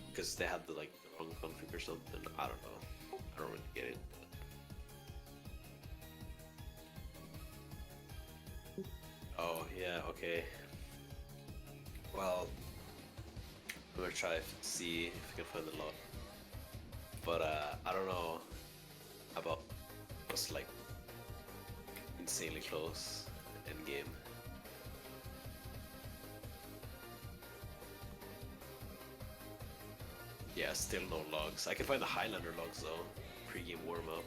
because they had the like the wrong config or something. I don't know. I don't really get it. Oh yeah, okay. Well, I'm gonna try to see if I can find the log. But I don't know about us like insanely close end game. Yeah, still no logs. I can find the Highlander logs though. Pre-game warm-up.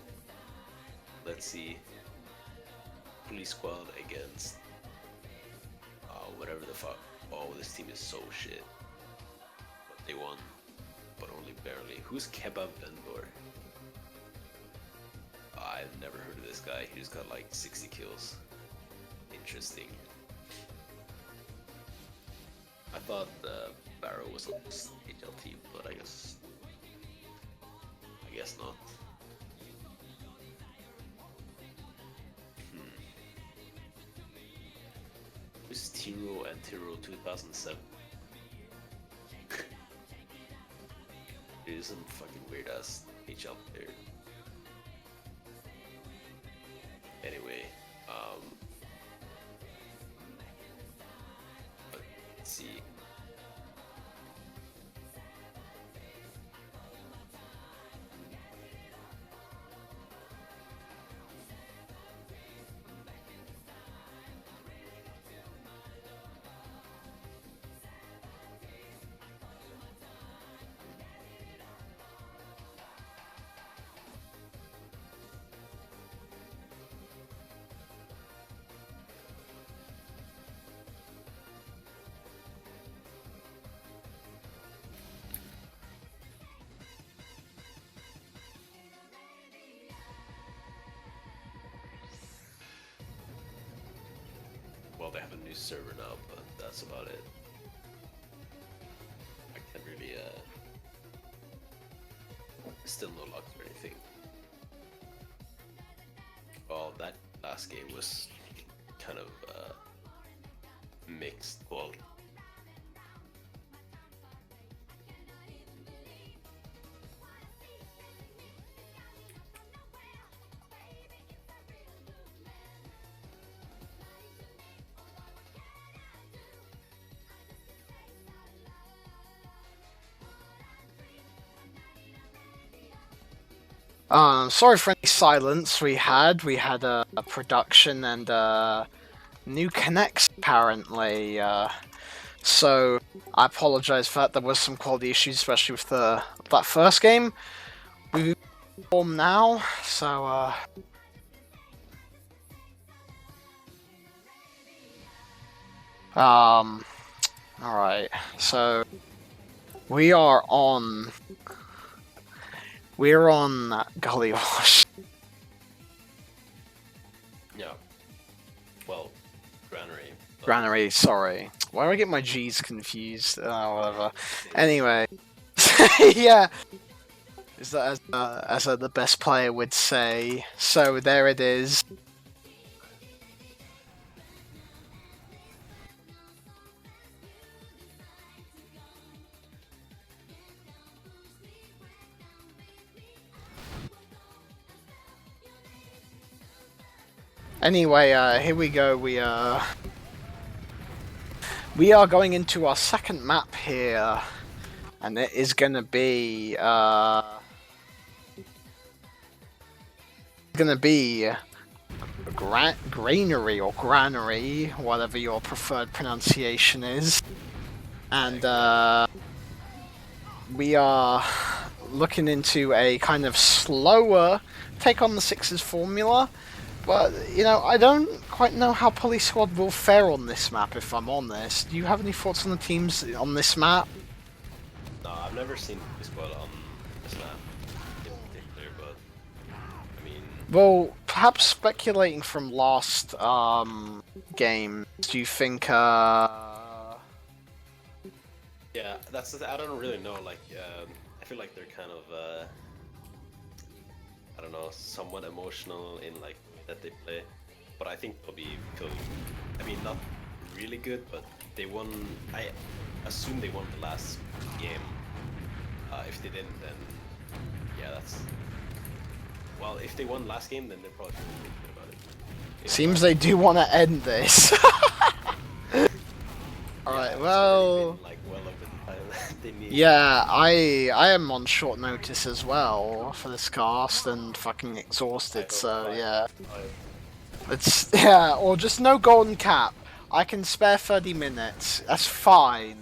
Let's see. Police squad against whatever the fuck. Oh, this team is so shit. But they won. But only barely. Who's Kebab Vendor? I've never heard of this guy. He just got like 60 kills. Interesting. I thought Barrow was on this HL team, but I guess not. Who's Tiro and Tiro 2007? There's some fucking weird ass HL there. Anyway, let's see. Well, they have a new server now, but that's about it. I can't really, still no logs or anything. Well, that last game was kind of, mixed. Well, Sorry for any silence we had. We had a production and new connects apparently. So I apologize for that. There was some quality issues, especially with that first game. We form now, so all right. So we're on Gully Wash. yeah. Well, Granary. but- Granary, sorry. Why do I get my G's confused? Whatever. Anyway, yeah. Is that as the best player would say? So there it is. Anyway, here we go. We are going into our second map here, and it is gonna be granary or granary, whatever your preferred pronunciation is, and we are looking into a kind of slower take on the Sixes formula. But, you know, I don't quite know how Police Squad will fare on this map, if I'm honest. Do you have any thoughts on the teams on this map? No, I've never seen this squad on this map in particular, but I mean, Well, perhaps speculating from last game, do you think yeah, that's I don't really know. Like, I feel like they're kind of I don't know, somewhat emotional in like that they play, but I think they'll be good. I mean, not really good, but they won. I assume they won the last game. If they didn't, then yeah, that's. Well, if they won last game, then they're probably feeling good about it. If seems not, they do want to end this? Alright, it's well... already been, like, well over the time they need. Yeah, I am on short notice as well for this cast and fucking exhausted, so yeah. It's, yeah, or just no golden cap. I can spare 30 minutes. That's fine.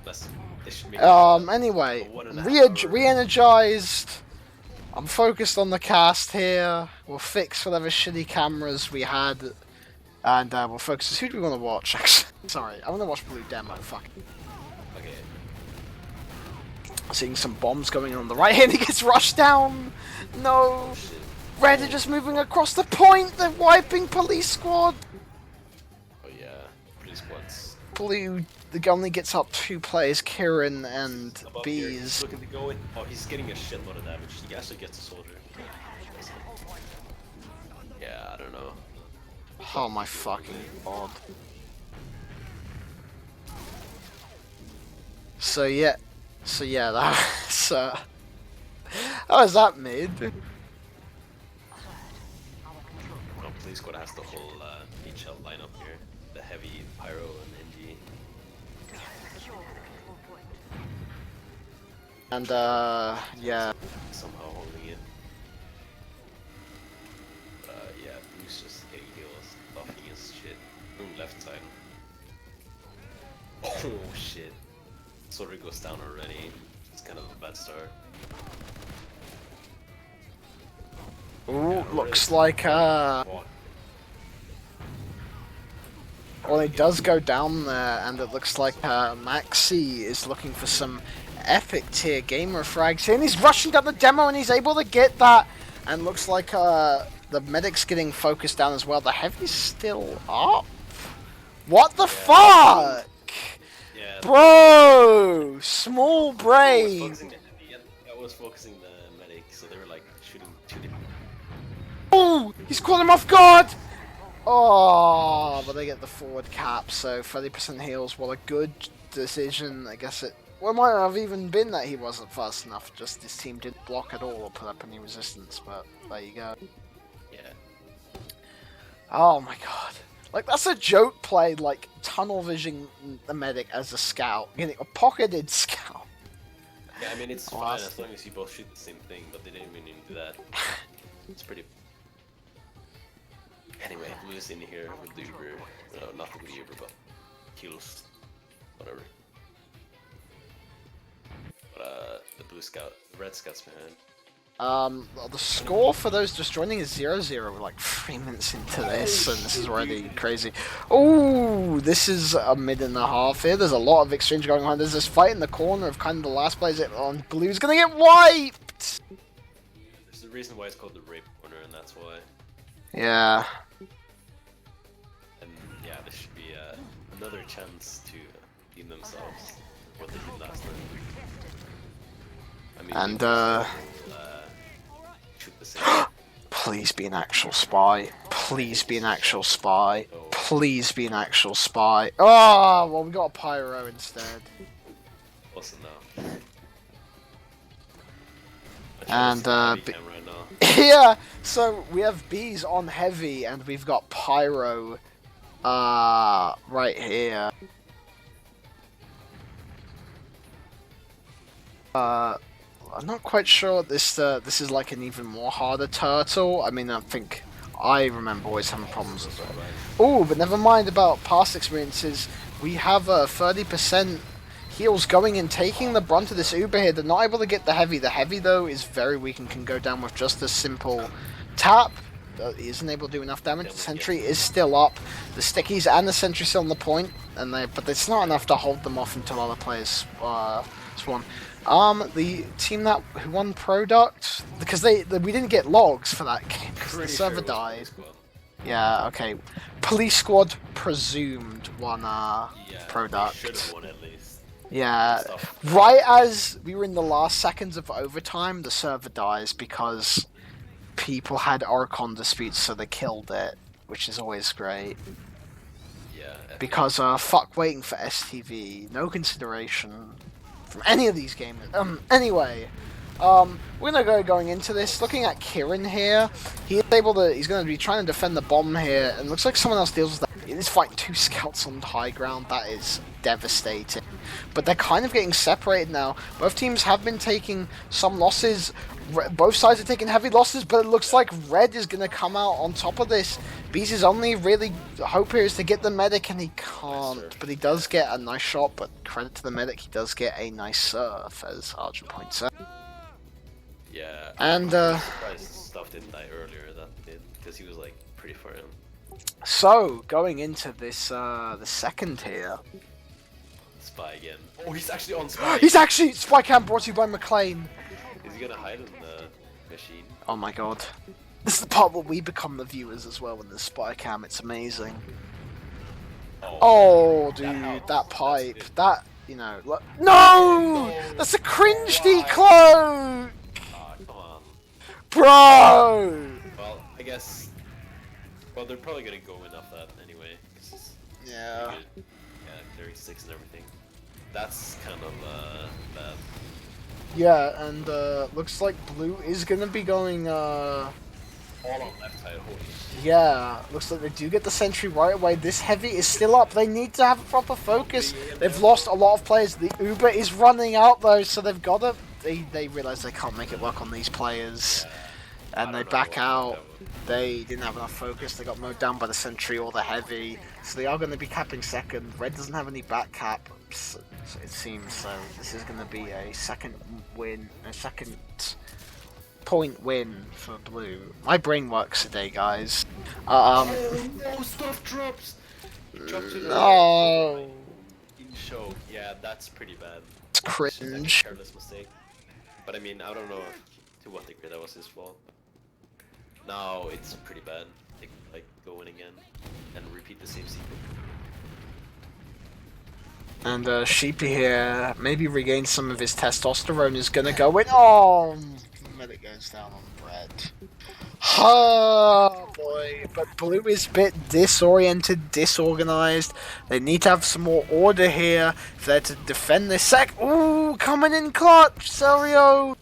They should make Anyway, a 1.5 hour- re-energized. I'm focused on the cast here. We'll fix whatever shitty cameras we had. And we'll focus. Who do we want to watch? Actually, sorry, I want to watch Blue Demo. Fuck. Okay. Seeing some bombs going on the right hand. He gets rushed down. No. Shit. Red are just moving across the point. They're wiping Police Squad. Oh yeah, police squads. Blue only gets up 2 players, Kieran and Above here, he's Bees. looking to go in. Oh, he's getting a shitload of damage. He actually gets a soldier. Yeah, I don't know. Oh my fucking god. So yeah, So yeah, that's how is that mid? No, Police Squad has the whole HL lineup here. The heavy, pyro, and NG. And yeah. Somehow holding it. Yeah, Blue's just getting heals, buffing his shit. Boom, left side. Oh shit. Sorry goes down already. It's kind of a bad start. Ooh, looks like well, it does go down there, and it looks like Maxi is looking for some epic tier gamer frags here, and he's rushing down the demo, and he's able to get that, and looks like the medic's getting focused down as well. The heavy's still up. What the fuck? Yeah, bro, small brain. I was focusing the medic, so they were like shooting two different. Oh, he's caught him off guard. Oh, but they get the forward cap, so 30% heals. Well, a good decision. I guess it might have even been that he wasn't fast enough. Just his team didn't block at all or put up any resistance. But there you go. Yeah. Oh my god. Like, that's a joke play, like, tunnel vision the medic as a scout. Getting a pocketed scout. Yeah, I mean, it's fine as long as you both shoot the same thing, but they didn't even do that. It's pretty... Anyway, Blue's in here with the Uber. No, not with the Uber, but kills. Whatever. But, the Blue Scout, the Red Scout's behind. The score for those just joining is 0-0. We're like 3 minutes into this, and this is already crazy. Oh, this is a mid and a half here. There's a lot of exchange going on. There's this fight in the corner of kind of the last players on Blue's gonna get wiped! There's a reason why it's called the Rape Corner, and that's why. Yeah. And yeah, there should be another chance to redeem themselves what they did last time. I mean, And shoot the same. please be an actual spy. Please be an actual spy. Please be an actual spy. Oh, well, we got a pyro instead. Close enough. And right now. yeah, so we have bees on heavy, and we've got pyro right here. I'm not quite sure this is like an even more harder turtle. I mean, I think I remember always having problems with it. Oh, but never mind about past experiences. We have 30% heals going and taking the brunt of this Uber here. They're not able to get the heavy. The heavy, though, is very weak and can go down with just a simple tap. He isn't able to do enough damage. The sentry is still up. The stickies and the sentry still on the point, but it's not enough to hold them off until other players spawn. The team who won product, because we didn't get logs for that game because the server died. Yeah, okay. Police Squad presumed won product. Should have won at least. Yeah, right as we were in the last seconds of overtime, the server dies because people had Oricon disputes, so they killed it, which is always great. Yeah. Because fuck waiting for STV, no consideration from any of these gamers. Anyway, we're gonna going into this. Looking at Kieran here, he's gonna be trying to defend the bomb here, and looks like someone else deals with that. He's fighting 2 scouts on high ground. That is devastating. But they're kind of getting separated now. Both teams have been taking some losses. Both sides are taking heavy losses, but it looks like Red is going to come out on top of this. Bees' only really hope here is to get the medic, and he can't. But he does get a nice shot, but credit to the medic, he does get a nice surf, as Arjun points out. Yeah. And, I'm surprised stuff didn't die earlier, that did, because he was like pretty far in. So, going into this, the second here. Spy again. Oh, he's actually on Spy! He's actually Spy Cam brought to you by McLean. Is he gonna hide in the machine? Oh my god. This is the part where we become the viewers as well when there's Spy Cam, it's amazing. Oh, dude, that pipe. That, you know, look. No! That's a cringe decloak! Ah, come on. Bro! Well, I guess... Well, they're probably gonna go enough that anyway. Yeah. Yeah, 36 and everything. that's kind of bad. Yeah, and looks like blue is gonna be going. All on left side. Holy shit. Yeah, looks like they do get the sentry right away. This heavy is still up. They need to have a proper focus. They've lost a lot of players. The Uber is running out though, so they've got to. They realize they can't make it work on these players, and they back out. They didn't have enough focus. They got mowed down by the sentry or the heavy, so they are going to be capping second. Red doesn't have any back caps, it seems. So this is going to be a second win, a second point win for blue. My brain works today, guys. Oh no, stuff drops! Dropped to the No, in show. Yeah, that's pretty bad. it's It's just like a cringe. careless mistake. But I mean, I don't know to what degree that was his fault. Now it's pretty bad. They can, like, go in again and repeat the same sequence. And Sheepy here, maybe regain some of his testosterone, is gonna go in. Oh, medic goes down on Red. Oh boy, but blue is a bit disoriented, disorganized. They need to have some more order here if they're to defend this sec. Ooh, coming in clutch, Serio.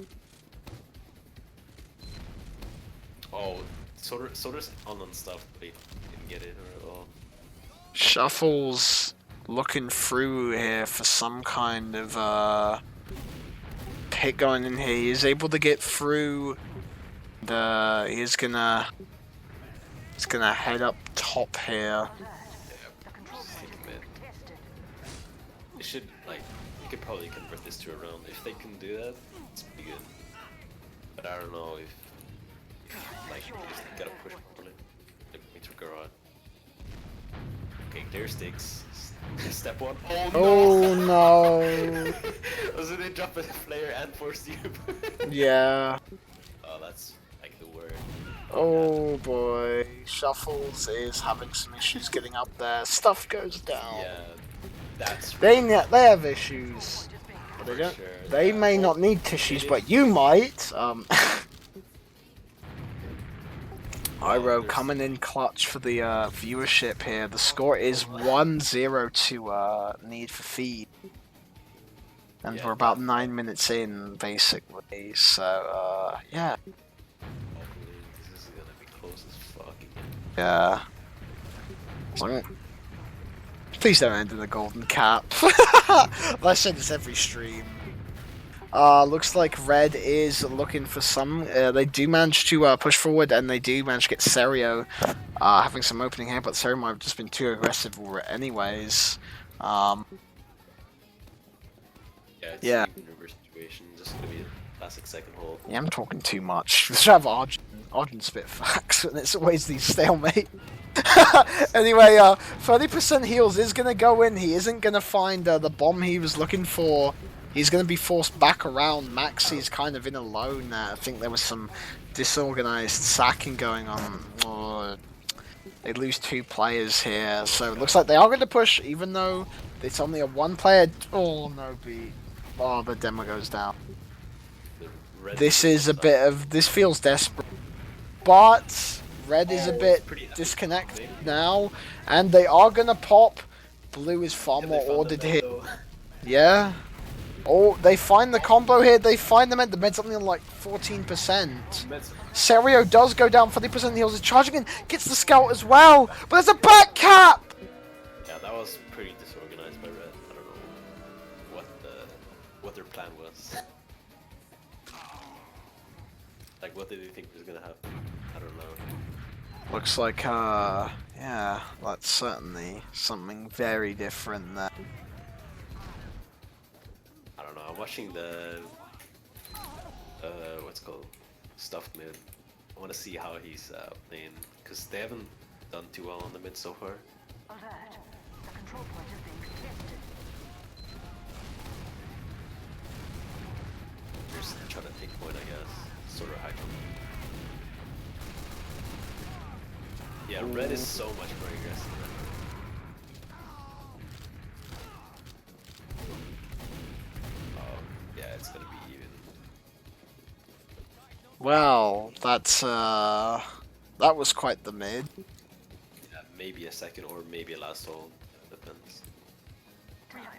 Oh, Soda's on stuff, but he didn't get it or at all. Shuffles looking through here for some kind of pick going in here. He is able to get through. He's gonna head up top here. They should, like, you could probably convert this to a round. If they can do that, it's pretty good. But I don't know if like, they just gotta push properly. Like, we took a rod. Okay, clear sticks. Step one. Oh no! Oh no! So they drop a flare and force you. Yeah. Oh, that's like the word. Oh boy. Shuffles is having some issues getting up there. Stuff goes down. Yeah, that's. They have issues. But they don't. Sure, They yeah. may not need tissues, but you might. Iroh coming in clutch for the viewership here. The score is 1-0 to Need for Feed. And Yeah, we're about 9 minutes in, basically. So, yeah. Hopefully this is gonna be close as fuck again. Yeah. Please don't end in a golden cap. I say this every stream. Looks like Red is looking for some. They do manage to push forward, and they do manage to get Serio having some opening here, but Serio might have just been too aggressive anyways. Yeah, it's Yeah. an even reverse situation. Just gonna be a classic second hold. Yeah, I'm talking too much. Let's have Arjun. Arjun spit facts, and it's always these stalemate. Anyway, 30% heals is gonna go in. He isn't gonna find the bomb he was looking for. He's going to be forced back around. Maxi's kind of in alone there. I think there was some disorganized sacking going on. Oh, they lose 2 players here. So it looks like they are going to push, even though it's only a 1 player. Oh, no beat. Oh, the demo goes down. The red This team is a sucks. bit of... This feels desperate. But Red is a Oh, bit it's pretty disconnected epic. now. And they are going to pop. Blue is far Yeah, more they found ordered the here. med, though. Yeah. Oh, they find the combo here. They find the med. The med's only on like 14%. Med's- Serio does go down 30% heals. Is charging in. Gets the scout as well. But there's a back cap. Yeah, that was pretty disorganized by Red. I don't know what their plan was. Like, what did they think was gonna happen? I don't know. Looks like, yeah, that's certainly something very different there. I don't know. I'm watching the what's it called stuffed mid. I want to see how he's playing because they haven't done too well on the mid so far. Alert. The control point is being contested. Just trying to take point, I guess. Sort of high. Yeah, Red is so much more aggressive. Oh, yeah, it's gonna be even. Well, that's, that was quite the mid. Yeah, maybe a second or maybe a last hold. Depends.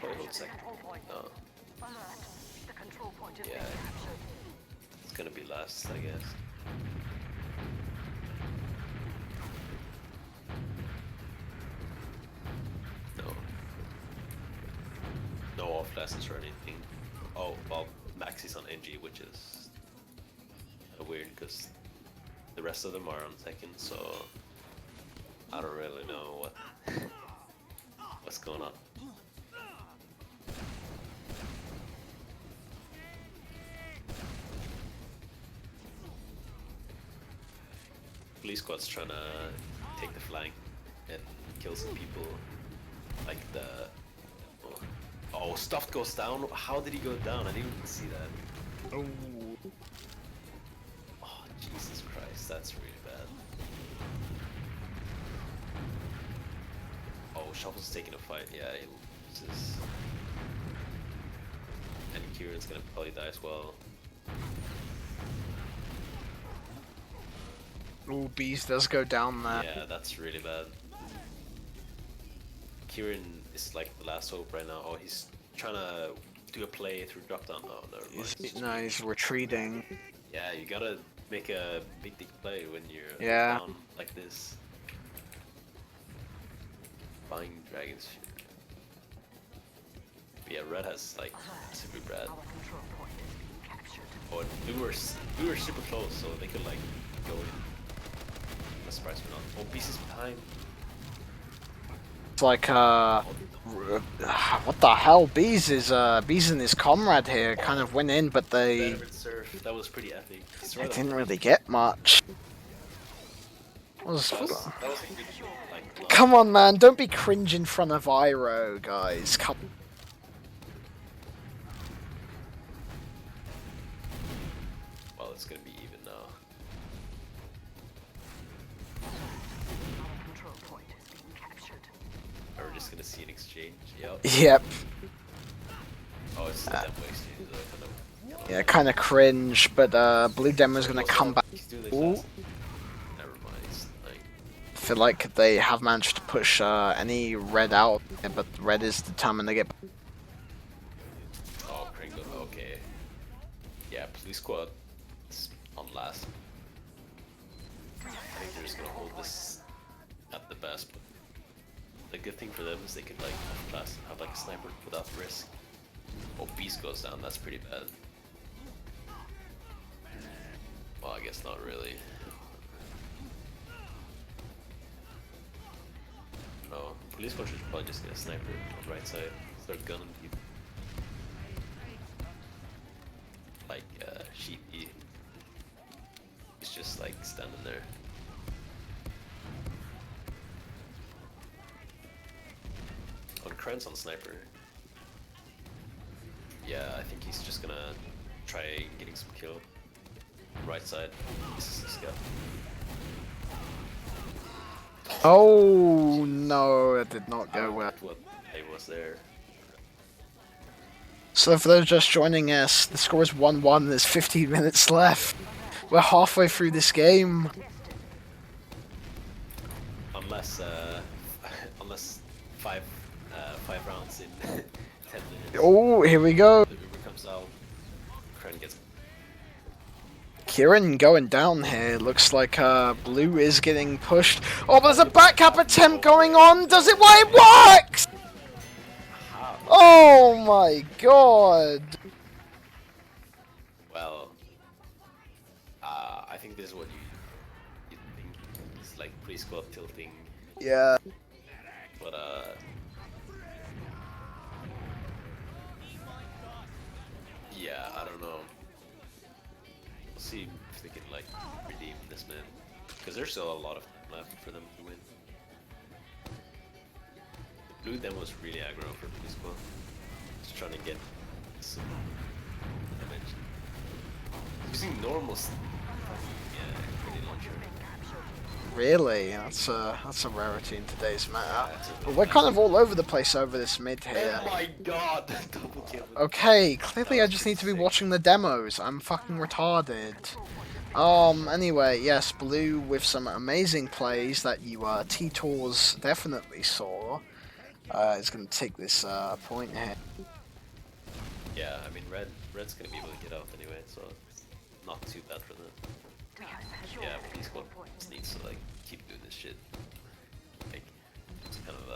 Probably hold second. No. Alert. The control point is Yeah. being captured. It's gonna be last, I guess. No. No off classes or anything. Oh, well, Max is on NG, which is weird because the rest of them are on second, so I don't really know what's going on. Police squad's trying to take the flank and kill some people. Like the oh, stuff goes down. How did he go down? I didn't even see that. Oh. Oh, Jesus Christ, that's really bad. Oh, Shuffle's taking a fight. Yeah, he loses. And Kieran's gonna probably die as well. Ooh, Bees does go down there. Yeah, that's really bad. Kieran is like the last hope right now. Oh, he's trying to do a play through drop down. Oh, never mind. No, he's retreating. Yeah, you gotta make a big play when you're Yeah. down like this. Buying dragons. But yeah, red has like super bad. Our control point is being captured. Oh, and we were super close, so they could like go in. I'm surprised we're not. Oh, pieces behind. It's like, what the hell? Bees and his comrade here kind of went in, but they Veteran surf. That was pretty epic. didn't really get much. That was a good like. Come on, man! Don't be cringe in front of Iroh, guys. Come. Well, it's gonna be even now. Our control point is being captured. Are we just gonna see an exchange? Yep. Yep. Oh, it's the demo exchange. Though, Yeah, kind of cringe, but Blue Demo's gonna come back. He's doing Ooh. fast. Never mind. He's like. I feel like they have managed to push any red out, but red is determined to get. Oh, Kringle. Okay. Yeah, police squad is on last. I think they're just gonna hold this at the best. But the good thing for them is they could like off-class and have like a sniper without risk. Oh, Beast goes down. That's pretty bad. Well, I guess not really. No, police squad should probably just get a sniper on the right side. Start gunning people. Like, Sheepy. He's just like standing there. Oh, Kren's on sniper. Yeah, I think he's just gonna try getting some kill. Right side. This is this guy. Oh no, that did not I go don't well. know what play was there. So for those just joining us, the score is 1-1. There's 15 minutes left. We're halfway through this game. Unless, unless five rounds in 10 minutes. Oh, here we go. The Uber comes out. Kren gets. Kieran going down here. Looks like Blue is getting pushed. Oh, there's a back-up attempt going on. Does it? Why it works? Oh my god. Well, I think this is what you think is like pre-squad tilting, Yeah. but yeah, I don't know. We'll see if they can like redeem this man, because there's still a lot of time left for them to win. The blue demo was really aggro for pre-squad, just trying to get some damage. Using normal launcher. Really? That's a rarity in today's meta. But we're kind of all over the place over this mid here. Oh my god! Double kill. Okay, clearly I just need to be watching the demos. I'm fucking retarded. Anyway, yes, Blue with some amazing plays that you T-Tours definitely saw. He's gonna take this point here. Yeah, I mean red's gonna be able to get out anyway, so it's not too bad for them. We have secured Yeah, the but these control guys point. needs to like keep doing this shit. Like it's kind of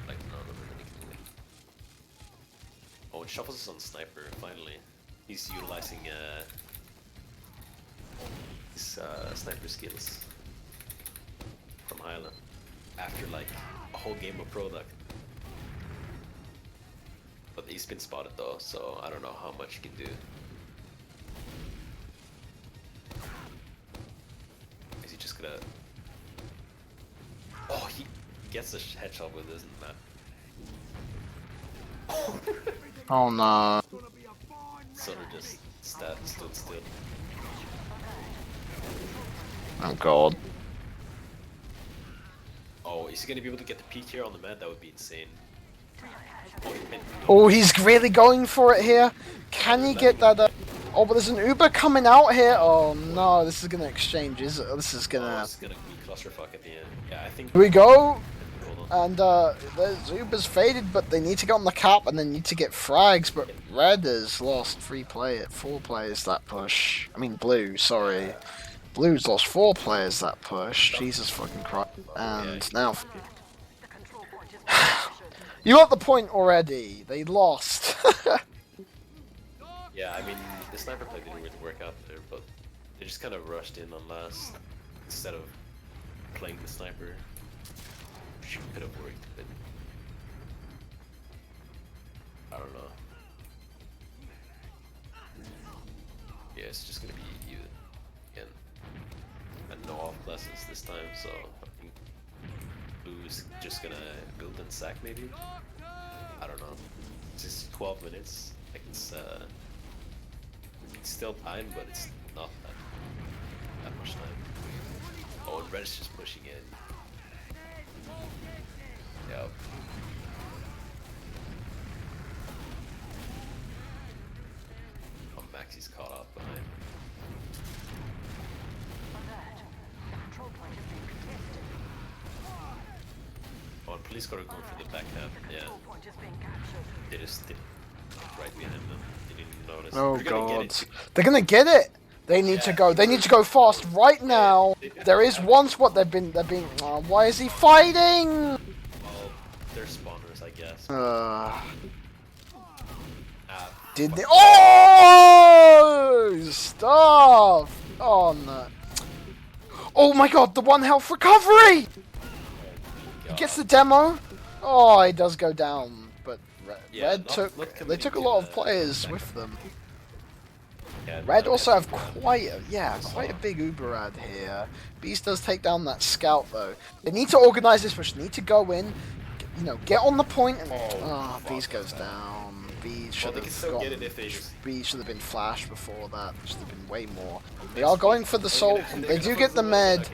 like none of them anything. Oh, and Shuffles is on sniper finally. He's utilizing his sniper skills from Highland after like a whole game of product. But he's been spotted though, so I don't know how much he can do. Is he just gonna... Oh, he gets a headshot with this map. Oh no. Sutter just stood still. Oh god. Oh, is he gonna be able to get the peek here on the man? That would be insane. Oh, he's really going for it here. Can he get that? Oh, but there's an Uber coming out here. Oh no, this is gonna exchange. This is Oh, gonna. it's gonna be clusterfuck at the end. Yeah, I think. Here we go. Hold on. And there's Uber's faded, but they need to get on the cap and they need to get frags. But red has lost 4 players that push. I mean blue, sorry. Blue's lost 4 players that push. Jesus fucking Christ. And now. The control point is captured. You got the point already. They lost. Yeah, I mean, the sniper play didn't really work out there, but they just kind of rushed in on last instead of playing the sniper. Which could have worked, but I don't know. Yeah, it's just gonna be even again, and no off classes this time. So I think Blue's just gonna build and sack maybe. I don't know. It's just 12 minutes. Like it's still time, but it's not that much time. Oh, and Red's just pushing in. Yep. Oh, Maxi's caught up behind. Alert. The control point is being contested. Oh, and police car are going for the backhand. The Yeah, control point is being captured. they just did right behind them. They didn't notice. Oh They're gonna god. get it. They're gonna get it! They need to go. They need to go fast right now. There is one spot they're being. Oh, why is he fighting? Well, they're spawners, I guess. Did they? Oh! Stop! Oh no. Oh my god, the 1 health recovery! He gets the demo. Oh, he does go down, but Yeah, Red not they committing took a to lot of the players back. with them. Yeah, Red no, also yeah. have quite a big Uber ad here. Beast does take down that scout though. They need to organize this push. They need to go in, get on the point and Beast goes down. Beast should they have can still get it if they just... Beast should have been flashed before that. Should have been way more. They are going for the salt. They do get the med.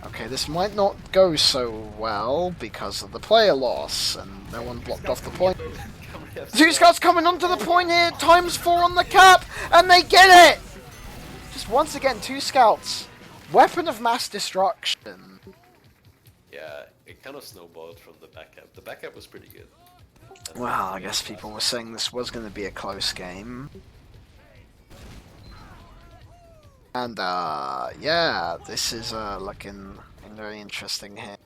Okay, this might not go so well because of the player loss and no one blocked off the point. 2 scouts coming onto the point here, ×4 on the cap, and they get it! Just once again, 2 scouts. Weapon of mass destruction. Yeah, it kind of snowballed from the backup. The backup was pretty good. Well, I guess people were saying this was going to be a close game. And, yeah, this is looking very interesting here.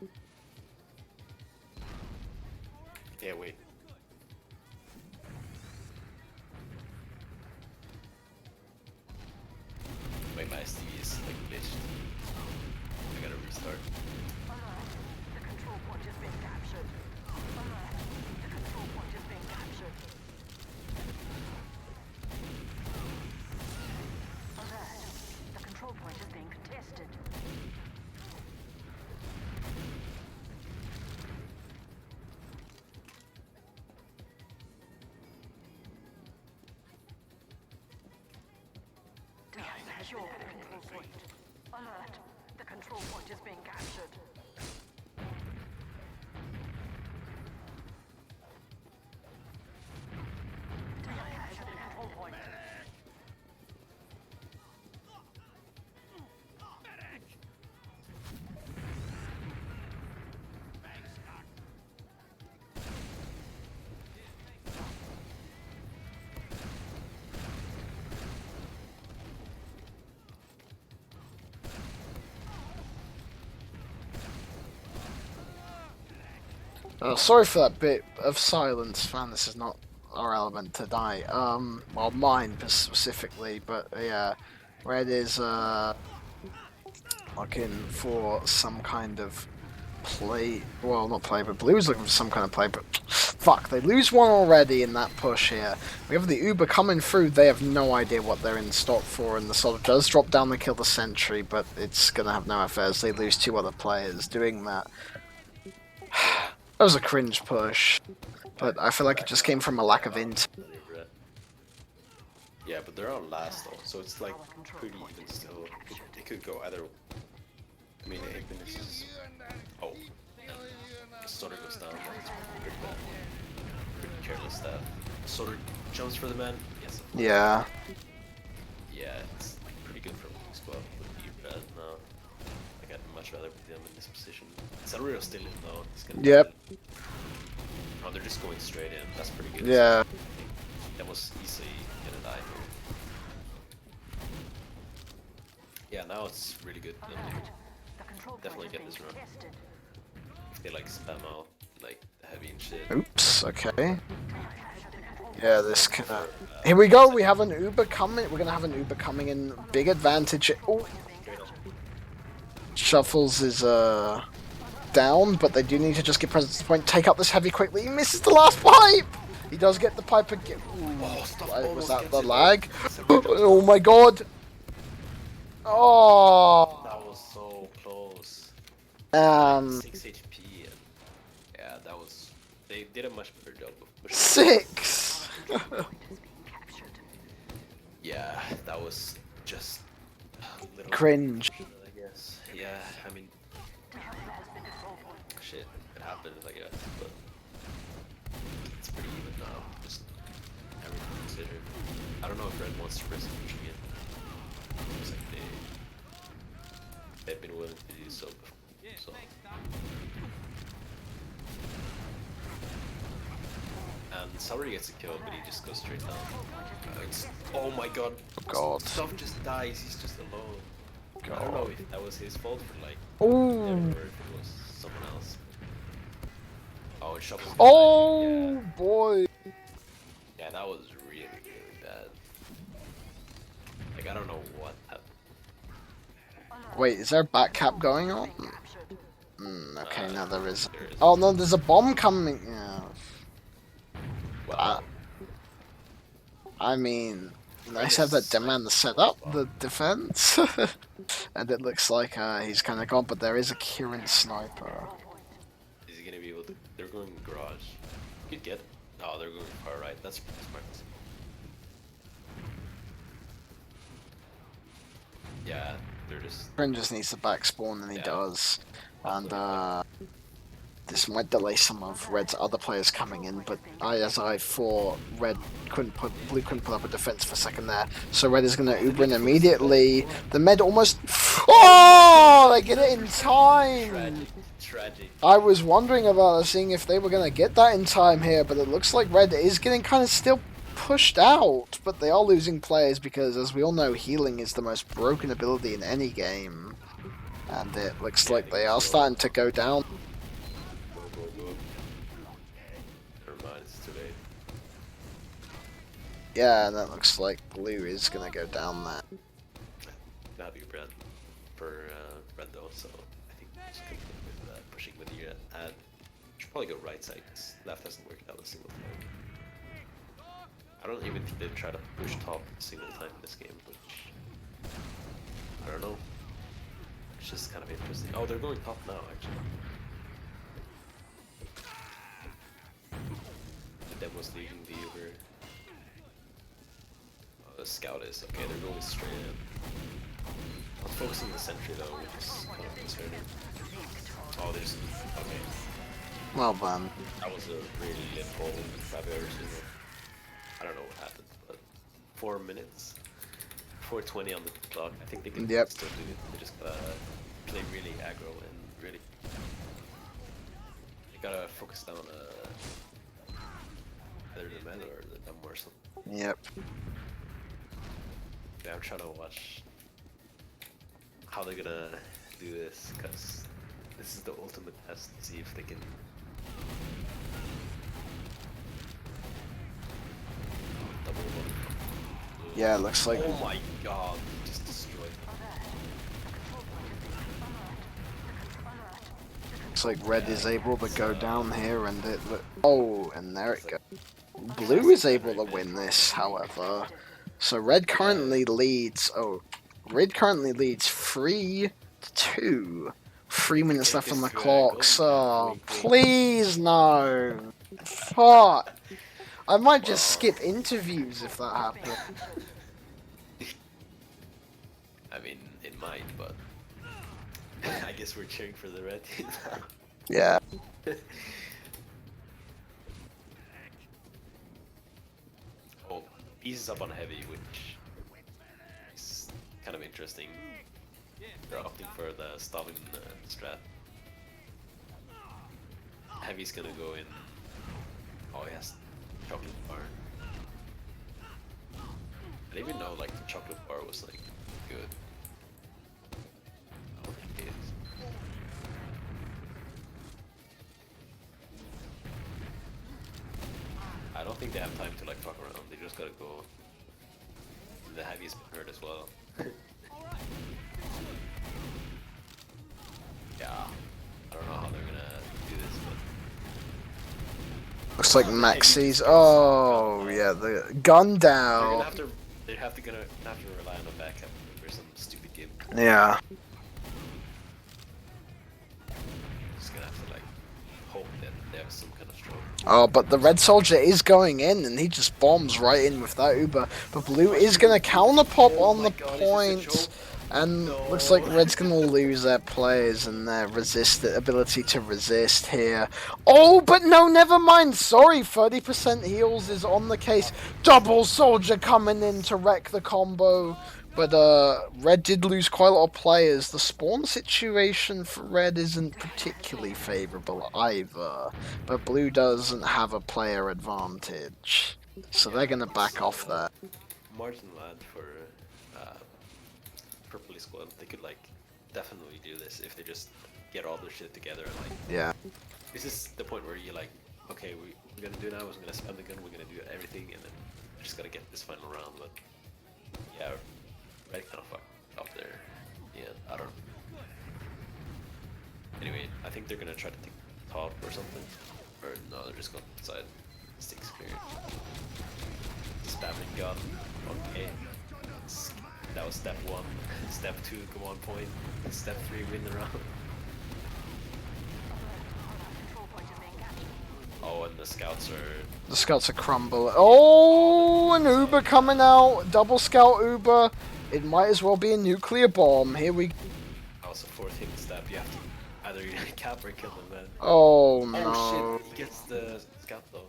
Yeah, wait. Wait, my STV is like glitched. I gotta restart. Alert. The control point is being captured. Alert. The control point is being captured. Alert. The control point is being contested. We have secured the control point. Alert. The control point is being captured. We have captured the control point. Sorry for that bit of silence, man. This is not our element tonight. Well, mine specifically, but yeah, Red is looking for some kind of play. Well, not play, but Blue is looking for some kind of play. But fuck, they lose one already in that push here. We have the Uber coming through. They have no idea what they're in stock for, and the Soldier does drop down to kill the Sentry, but it's gonna have no affairs. They lose 2 other players doing that. That was a cringe push, but I feel like it just came from a lack of int. Yeah, but they're on last though, so it's like pretty even still. It could go either. I mean, 8 minutes is. Oh, and Soda goes down. That's pretty bad. Pretty careless stuff. Soda jumps for the man. Yes. Yeah. Yeah, it's pretty good from squad. Would be bad now. Like, I'd much rather put them in this position. Salrio's still in though. He's gonna. Yep. Oh, they're just going straight in. That's pretty good. Yeah. That was easily gonna die. Yeah, now it's really good. Definitely get this run. If they like spam out like the heavy and shit. Oops. Okay. Yeah, this can. Here we go. We have an Uber coming. We're gonna have an Uber coming in. Big advantage. Oh. Shuffles is down, but they do need to just get presence to the point. Take up this heavy quickly. He misses the last pipe. He does get the pipe again. Ooh, was that the lag? Oh my god. Oh. That was so close. 6 HP. And yeah, that was. They did a much better job of pushing. 6. Yeah, that was just a little Cringe. I guess. Yeah, I mean, shit, it happens, I guess, but it's pretty even now. Just everything considered. I don't know if Red wants to risk pushing it. It's like they've been willing to do so before. So. And Salary gets a kill, but he just goes straight down. Oh my god. God. Stuff just dies, he's just alone. I don't know if that was his fault for like, Ooh. or if it was someone else. Oh, it shovels. Oh Yeah. boy. Yeah, that was really, really bad. Like, I don't know what happened. Wait, is there a back cap going on? Okay, now there is. Oh no, there's a bomb coming. Yeah. Well, I mean, nice to have that demand to set up the defense. And it looks like he's kind of gone, but there is a Kirin sniper. is he gonna be able to? They're going garage. You could get. Oh, they're going far right. That's smart. Yeah, they're just. Kirin just needs to back spawn, and he Yeah. does. And this might delay some of Red's other players coming in, but as I thought, Blue couldn't put up a defense for a second there. So Red is going to Uber in immediately. The med almost. Oh, they get it in time. Tragic. I was wondering about seeing if they were going to get that in time here, but it looks like Red is getting kind of still pushed out. But they are losing players because, as we all know, healing is the most broken ability in any game. And it looks like they are starting to go down. Go. Never mind, it's too late. Yeah, and that looks like Blue is going to go down there. That'd be Red for Red though, so I think we just continue with pushing with you. And should probably go right side, 'cause left hasn't worked out a single time. I don't even think they've tried to push top a single time in this game, which I don't know. It's just kind of interesting. Oh, they're going top now, actually. The demo's leaving the Uber. Oh, the scout is. Okay, they're going straight in. I'm focusing on the sentry though, which is kind of concerning. Oh, there's. Okay. Well done. That was a really lit hole if I've ever seen it. I don't know what happened, but 4 minutes. 4:20 on the clock. I think they can Yep. still do it. They just gotta play really aggro and really. They gotta focus down either the men or the dumb or something. Yep. Yeah, I'm trying to watch how they're gonna do this, because this is the ultimate test to see if they can Yeah, it looks like Oh my god, just destroyed. red is able to go down here, and it and there it goes. Blue is able to win this, however. So red currently leads. Oh, red currently leads 3-2. 3 minutes left on the clock. So please no. Fuck. I might just skip interviews if that happens. I mean, it might, but I guess we're cheering for the red team now. Yeah. Oh, pieces up on heavy, which is kind of interesting. They're opting for the stopping strat. Heavy's gonna go in. Oh yes, chocolate bar. I didn't even know like the chocolate bar was like good. I don't think it is. I don't think they have time to like fuck around. They just gotta go. The heavy's been hurt as well. Yeah, I don't know how they're gonna do this, but Looks like Maxi's. Oh yeah, the gun down. they're have to rely on a backup for some stupid game. Yeah. Just gonna have to like hope that they have some kind of stroke. Oh, but the red soldier is going in, and he just bombs right in with that Uber. But blue is gonna counter pop on the point, and looks like red's gonna lose their players and their ability to resist here. Oh, but no, never mind. Sorry, 30% heals is on the case. Double soldier coming in to wreck the combo. But red did lose quite a lot of players. The spawn situation for red isn't particularly favourable either. But blue doesn't have a player advantage. So they're going to back off there. Martin lad for Purpley squad, they could like definitely do this if they just get all their shit together and like. Yeah. This is the point where you're like, okay, we're gonna do now is we're gonna spam the gun, we're gonna do everything, and then we just gotta get this final round. But yeah, red kind of fucked up there. Yeah, I don't know. Anyway, I think they're gonna try to take top or something, or no, they're just going inside. Sticks clear. Spamming gun. Okay. That was step 1. Step 2, go on point. Step 3, win the round. Oh, and the scouts are crumble. Oh, an Uber coming out. Double scout Uber. It might as well be a nuclear bomb. Here we go. Also, 4th hidden step. You have to either cap or kill them, man. Oh no. Oh shit, he gets the scout though.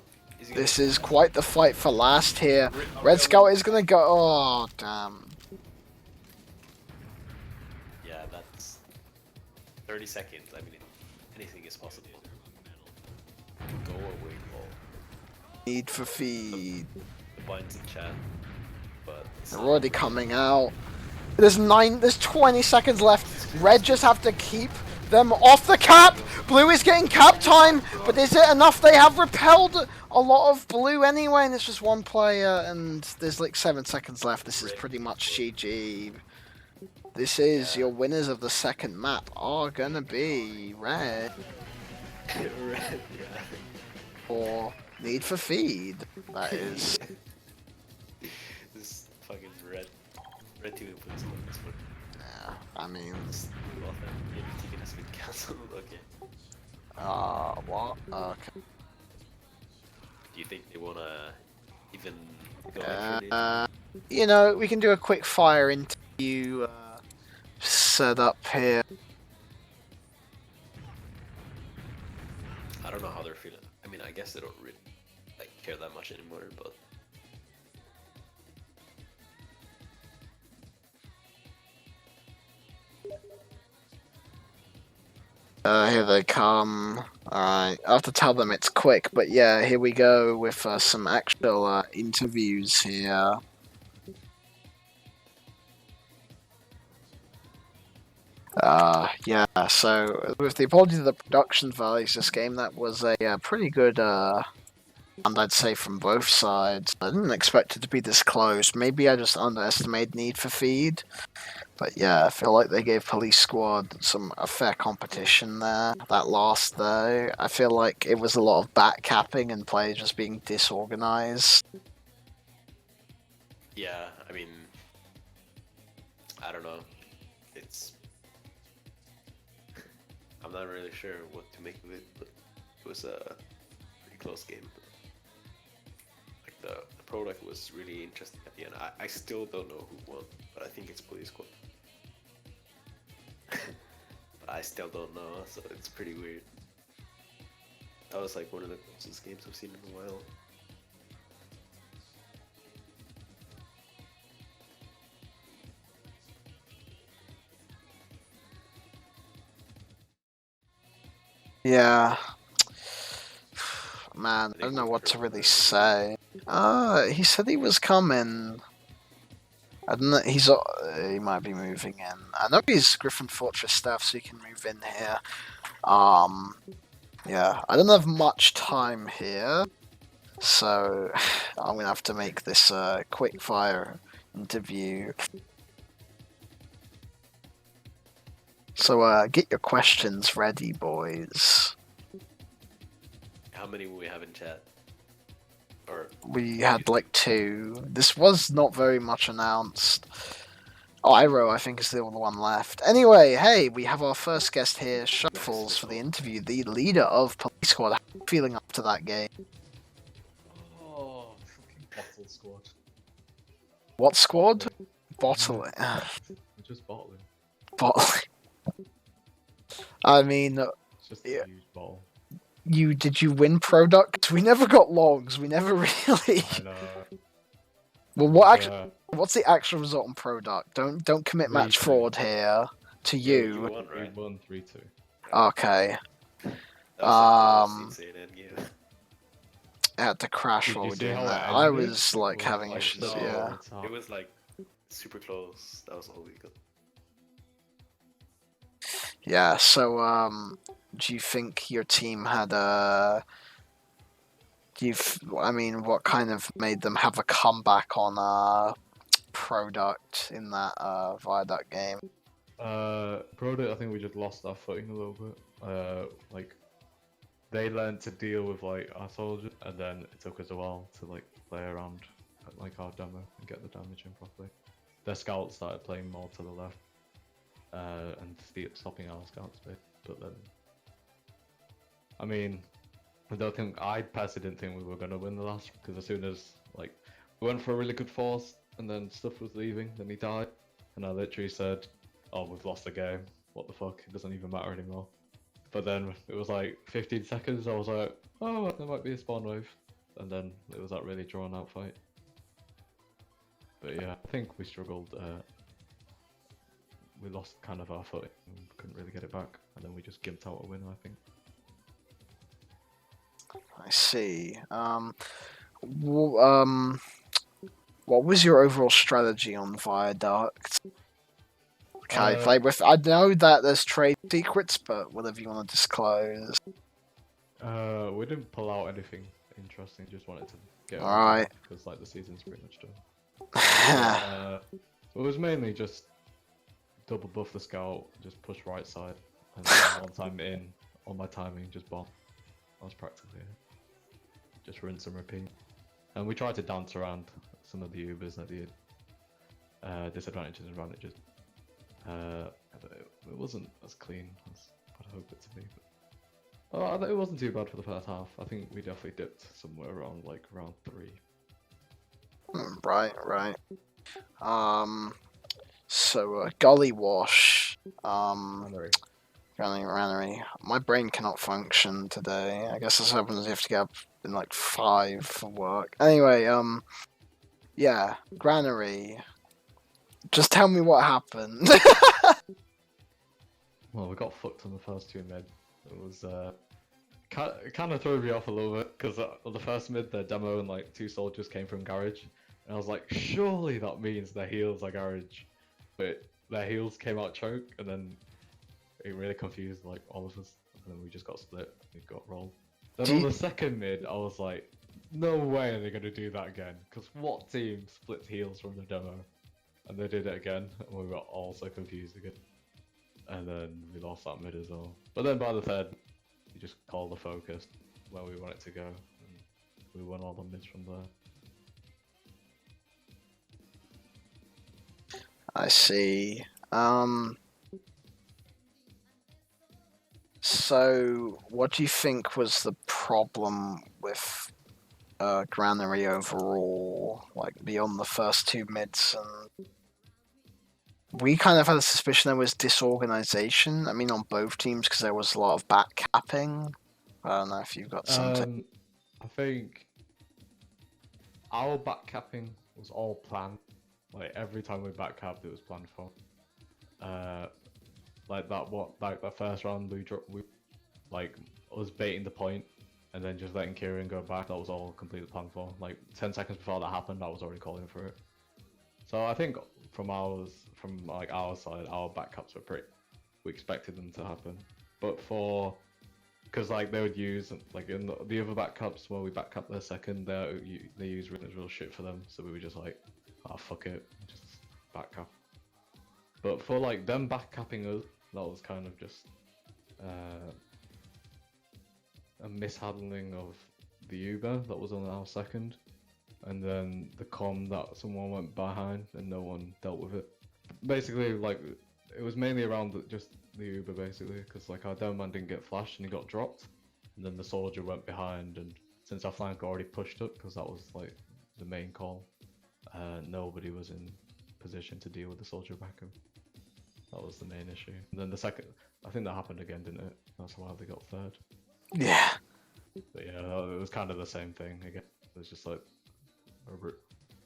This is quite the fight for last here. Red Scout is gonna go. Oh damn. Yeah, that's 30 seconds. I mean, anything is possible. Go away, lol. Need for feed. The binds in chat, but They're already coming out. There's 20 seconds left. Red just have to keep them off the cap. Blue is getting cap time, but is it enough? They have repelled a lot of blue anyway, and it's just one player, and there's like 7 seconds left. This is pretty much GG. This is your winners of the second map are gonna be red red, yeah. or need for feed. That is. This fucking red team plays on this one. Yeah, I mean. Well, then, ticket has been cancelled. Okay. What? Okay. Do you think they wanna even go after it? You know, we can do a quick fire interview set up here. I don't know how they're feeling. I mean, I guess they don't really like care that much anymore, but. Here they come. Alright, I have to tell them it's quick, but yeah, here we go with some actual interviews here. Yeah, so with the apology to the production values, this game, that was a pretty good and I'd say from both sides. I didn't expect it to be this close. Maybe I just underestimated Need for Feed. But yeah, I feel like they gave Police Squad a fair competition there. That last though, I feel like it was a lot of back capping and players just being disorganized. Yeah, I mean, I don't know. It's I'm not really sure what to make of it, but it was a pretty close game. Like the product was really interesting at the end. I still don't know who won, but I think it's Police Squad. But I still don't know, so it's pretty weird. That was like one of the closest games I've seen in a while. Yeah. Man, I think don't know we've what to heard really that. say. He said he was coming. I don't know. He might be moving in. I know he's GriffinFortress staff, so he can move in here. Yeah, I don't have much time here, so I'm gonna have to make this quick fire interview. So get your questions ready, boys. How many will we have in chat? Or We had like 2. This was not very much announced. Oh, Iro, I think, is the only one left. Anyway, hey, we have our first guest here, Shuffles, for the interview, the leader of Police Squad. How are you feeling up to that game? Oh, fucking bottle squad. What squad? Yeah. Bottling. We're just bottling. Bottling. I mean, It's just Yeah. a huge bottle. did you win product? We never got logs. We never really. I know. Well, what's the actual result on product? Don't commit match 3-2. fraud here. To you you. won, We right? won 3-2. Okay. That was Um, insane end game. I had to crash Did while you we're see doing how that. it I ended? was like It was having like issues. no, Yeah. top. It was like super close. That was all we got. Yeah, so do you think your team had I mean, what kind of made them have a comeback on product in that Viaduct game? Product, I think we just lost our footing a little bit. Like they learned to deal with like our soldiers, and then it took us a while to like play around at, like our demo and get the damage in properly. Their scouts started playing more to the left, and stopping our scouts a bit. But then, I mean, I personally didn't think we were gonna win the last, because as soon as like we went for a really good force, and then stuff was leaving, then he died, and I literally said, "Oh, we've lost the game. What the fuck? It doesn't even matter anymore." But then it was like 15 seconds. I was like, "Oh, there might be a spawn wave," and then it was that really drawn out fight. But yeah, I think we struggled. We lost kind of our footing and couldn't really get it back, and then we just gimped out a win, I think. I see. What was your overall strategy on Viaduct? Okay, play with. I know that there's trade secrets, but whatever you want to disclose. We didn't pull out anything interesting. Just wanted to get All right. because like the season's pretty much done. It was mainly just double buff the scout, just push right side, and then once I'm in on my timing, just bomb. That was practically it. Just rinse and repeat. And we tried to dance around some of the Ubers at the disadvantages and advantages. But it wasn't as clean as I'd hope it to be. But, it wasn't too bad for the first half. I think we definitely dipped somewhere around like round 3. Right. So Gully Wash. Rannery. My brain cannot function today. I guess this happens. You have to get up in like 5 for work. Anyway, yeah, Granary. Just tell me what happened. Well, we got fucked on the first 2 mid. It was kind of threw me off a little bit because on the first mid, the demo and like 2 soldiers came from garage, and I was like, surely that means their heals are garage, but their heals came out choke, and then it really confused like all of us, and then we just got split. We got rolled. Then on the second mid, I was like, no way are they going to do that again. Because what team splits heals from the demo? And they did it again, and we got all so confused again. And then we lost that mid as well. But then by the third, we just called the focus where we want it to go. And we won all the mids from there. I see. So, what do you think was the problem with Granary overall, like beyond the first two mids? And we kind of had a suspicion there was disorganization. I mean, on both teams because there was a lot of back capping. I don't know if you've got something. I think our back capping was all planned. Like every time we back capped, it was planned for. Like that first round we like us baiting the point and then just letting Kieran go back. That was all completely planned for. Like 10 seconds before that happened, I was already calling for it. So I think from our side, our back caps were we expected them to happen. But because like they would use like in the other back caps where we back cap their second, they use real shit for them. So we were just like, oh fuck it, just back cap. But for like them back capping us, that was kind of just a mishandling of the Uber that was on our second, and then the com that someone went behind and no one dealt with it. Basically, like it was mainly around just the Uber basically, because like our demo man didn't get flashed and he got dropped, and then the soldier went behind, and since our flank already pushed up because that was like the main call, nobody was in position to deal with the soldier back him. That was the main issue. And then the second, I think that happened again, didn't it? That's why they got third. Yeah. But yeah, it was kind of the same thing again. It was just like a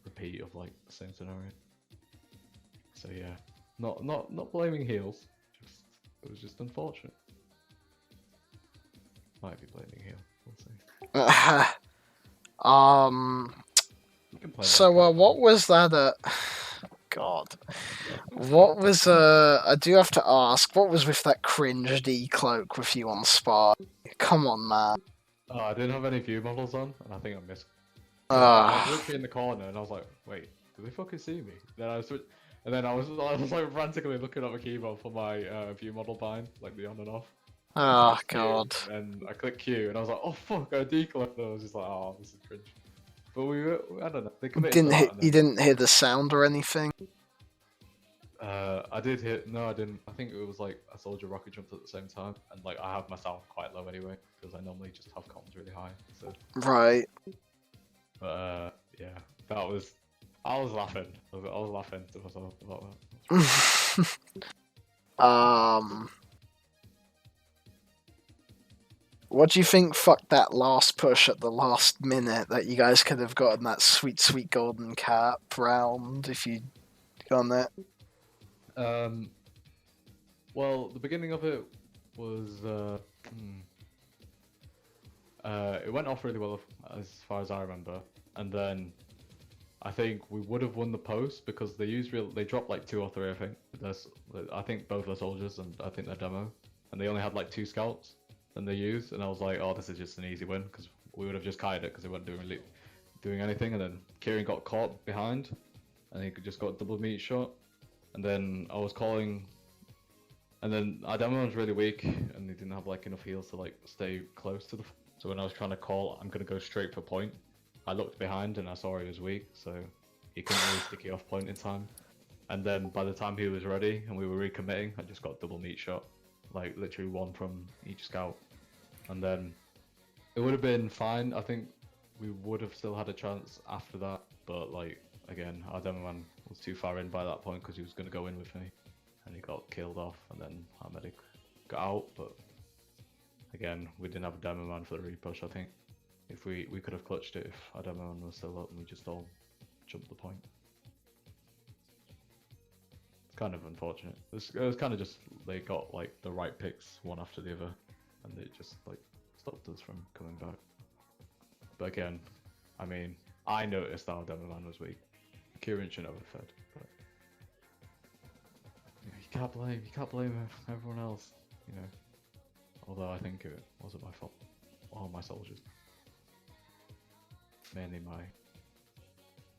repeat of like the same scenario. So yeah, not blaming heals. It was just unfortunate. Might be blaming heal. We'll see. You can play So that what was that? God, what was I do have to ask. What was with that cringe decloak with you on spot? Come on, man. Oh, I didn't have any view models on, and I think I missed. I was literally in the corner, and I was like, "Wait, do they fucking see me?" Then I switched, and then I was like frantically looking at my keyboard for my view model bind, like the on and off. Oh Q, God. and I clicked Q, and I was like, "Oh fuck, I decloaked." And I was just like, "Oh, this is cringe." But I don't know. They committed to that. You didn't hear the sound or anything? I did hit. No, I didn't. I think it was like a soldier rocket jumped at the same time, and like I have my sound quite low anyway because I normally just have comms really high. So. Right. But yeah, that was. I was laughing. I was laughing to myself about that. What do you think fucked that last push at the last minute that you guys could have gotten that sweet, sweet golden cap round if you'd gone that? Well, the beginning of it was it went off really well as far as I remember, and then I think we would have won the post because they dropped like 2 or 3 I think both the soldiers and I think their demo, and they only had like 2 scouts than they used, and I was like, oh, this is just an easy win because we would have just kited it because they weren't doing anything, and then Kieran got caught behind, and he just got double meat shot, and then I was calling, and then our demo was really weak, and he didn't have like enough heals to like stay close to the. So when I was trying to call, I'm gonna go straight for point. I looked behind and I saw he was weak, so he couldn't really stick it off point in time. And then by the time he was ready and we were recommitting, I just got double meat shot, like literally 1 from each scout. And then it would have been fine. I think we would have still had a chance after that, but like again, our demo man was too far in by that point because he was going to go in with me, and he got killed off, and then our medic got out. But again, we didn't have a demo man for the repush. I think if we could have clutched it if our demo man was still up and we just all jumped the point. It's kind of unfortunate. It was kind of just they got like the right picks one after the other, and it just like stopped us from coming back. But again, I mean, I noticed our demo man was weak. Kieran should have fed, but you can't blame everyone else, you know. Although I think it wasn't my fault. All my soldiers. mainly my.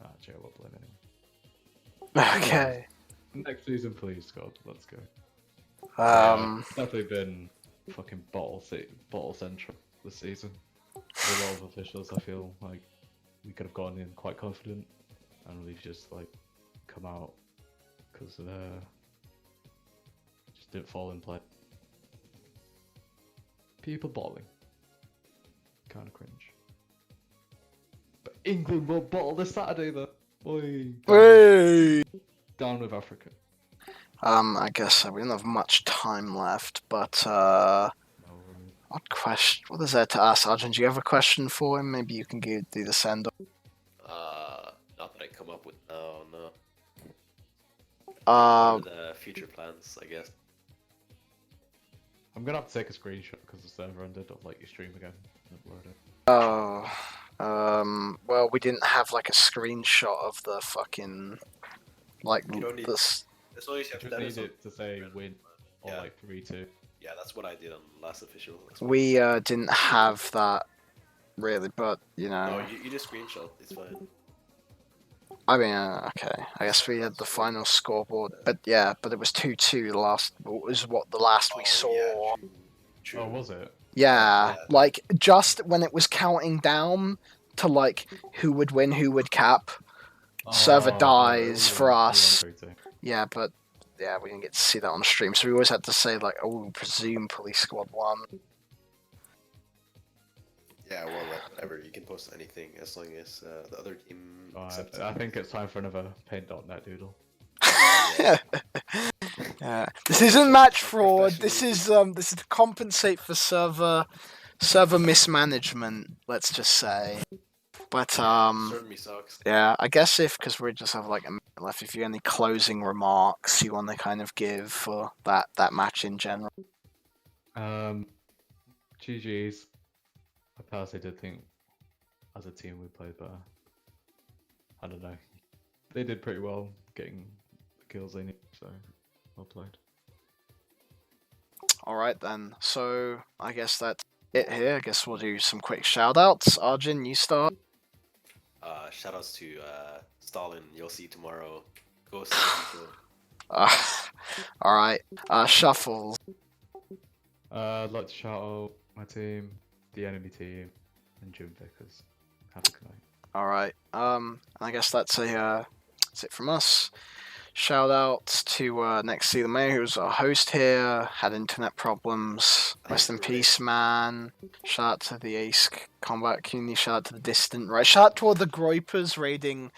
Actually, I won't blame anyone. Okay. Next season, please, God, let's go. Um. Definitely been fucking bottle central this season. With a lot of officials, I feel like we could have gone in quite confident, and we've just like come out because just didn't fall in play. People balling, kind of cringe. But England won't bottle this Saturday though. Oi, Hey. down with Africa. I guess we don't have much time left, but No, what is there to ask, Arjun? Do you have a question for him? Maybe you can do the send. Not that I come up with now, no. What Uh, are the future plans, I guess? I'm gonna have to take a screenshot because the server ended of like your stream again. And upload it. well, we didn't have like a screenshot of the fucking like You don't need- this. That's all you have Just that need is on- it to say win or Yeah. like 3-2. Yeah, that's what I did on the last official. That's what- We didn't have that really, but you No, know, you just screenshot. It's fine. I mean, okay. I guess we had the final scoreboard, but yeah, but it was 2-2. The last was what the last we saw. Yeah, true. Oh, was it? Yeah, Yeah. like just when it was counting down to like who would win, who would cap. Server Oh, dies for we won us. 3-2. Yeah, but yeah, we didn't get to see that on stream, so we always had to say like, "Oh, we presume Police Squad won." Yeah, well, whatever. You can post anything as long as the other team accepts I it. think it's time for another paint.net doodle. Yeah. This isn't match fraud. This is to compensate for server mismanagement. Let's just say. But Certainly sucks. yeah, I guess because we just have like a minute left, if you have any closing remarks you want to kind of give for that match in general. GG's. I personally did think as a team we played better. I don't know. They did pretty well getting the kills they need, so well played. All right then. So I guess that's it here. I guess we'll do some quick shout outs. Arjun, you start. Shoutouts to Stalin. You'll see tomorrow. Go see All right. Shuffles. I'd like to shout out my team, the enemy team, and Jim Vickers. Have a good night. All right. I guess that's it from us. Shout outs to Next See the Mayor, who's our host here. Had internet problems. Rest in peace, man. Shout out to the Ace Combat community. Shout out to the Distant Right. Shout out to all the Groipers raiding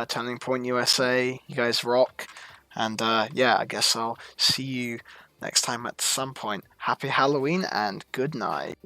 Turning Point USA. You guys rock. And yeah, I guess I'll see you next time at some point. Happy Halloween and good night.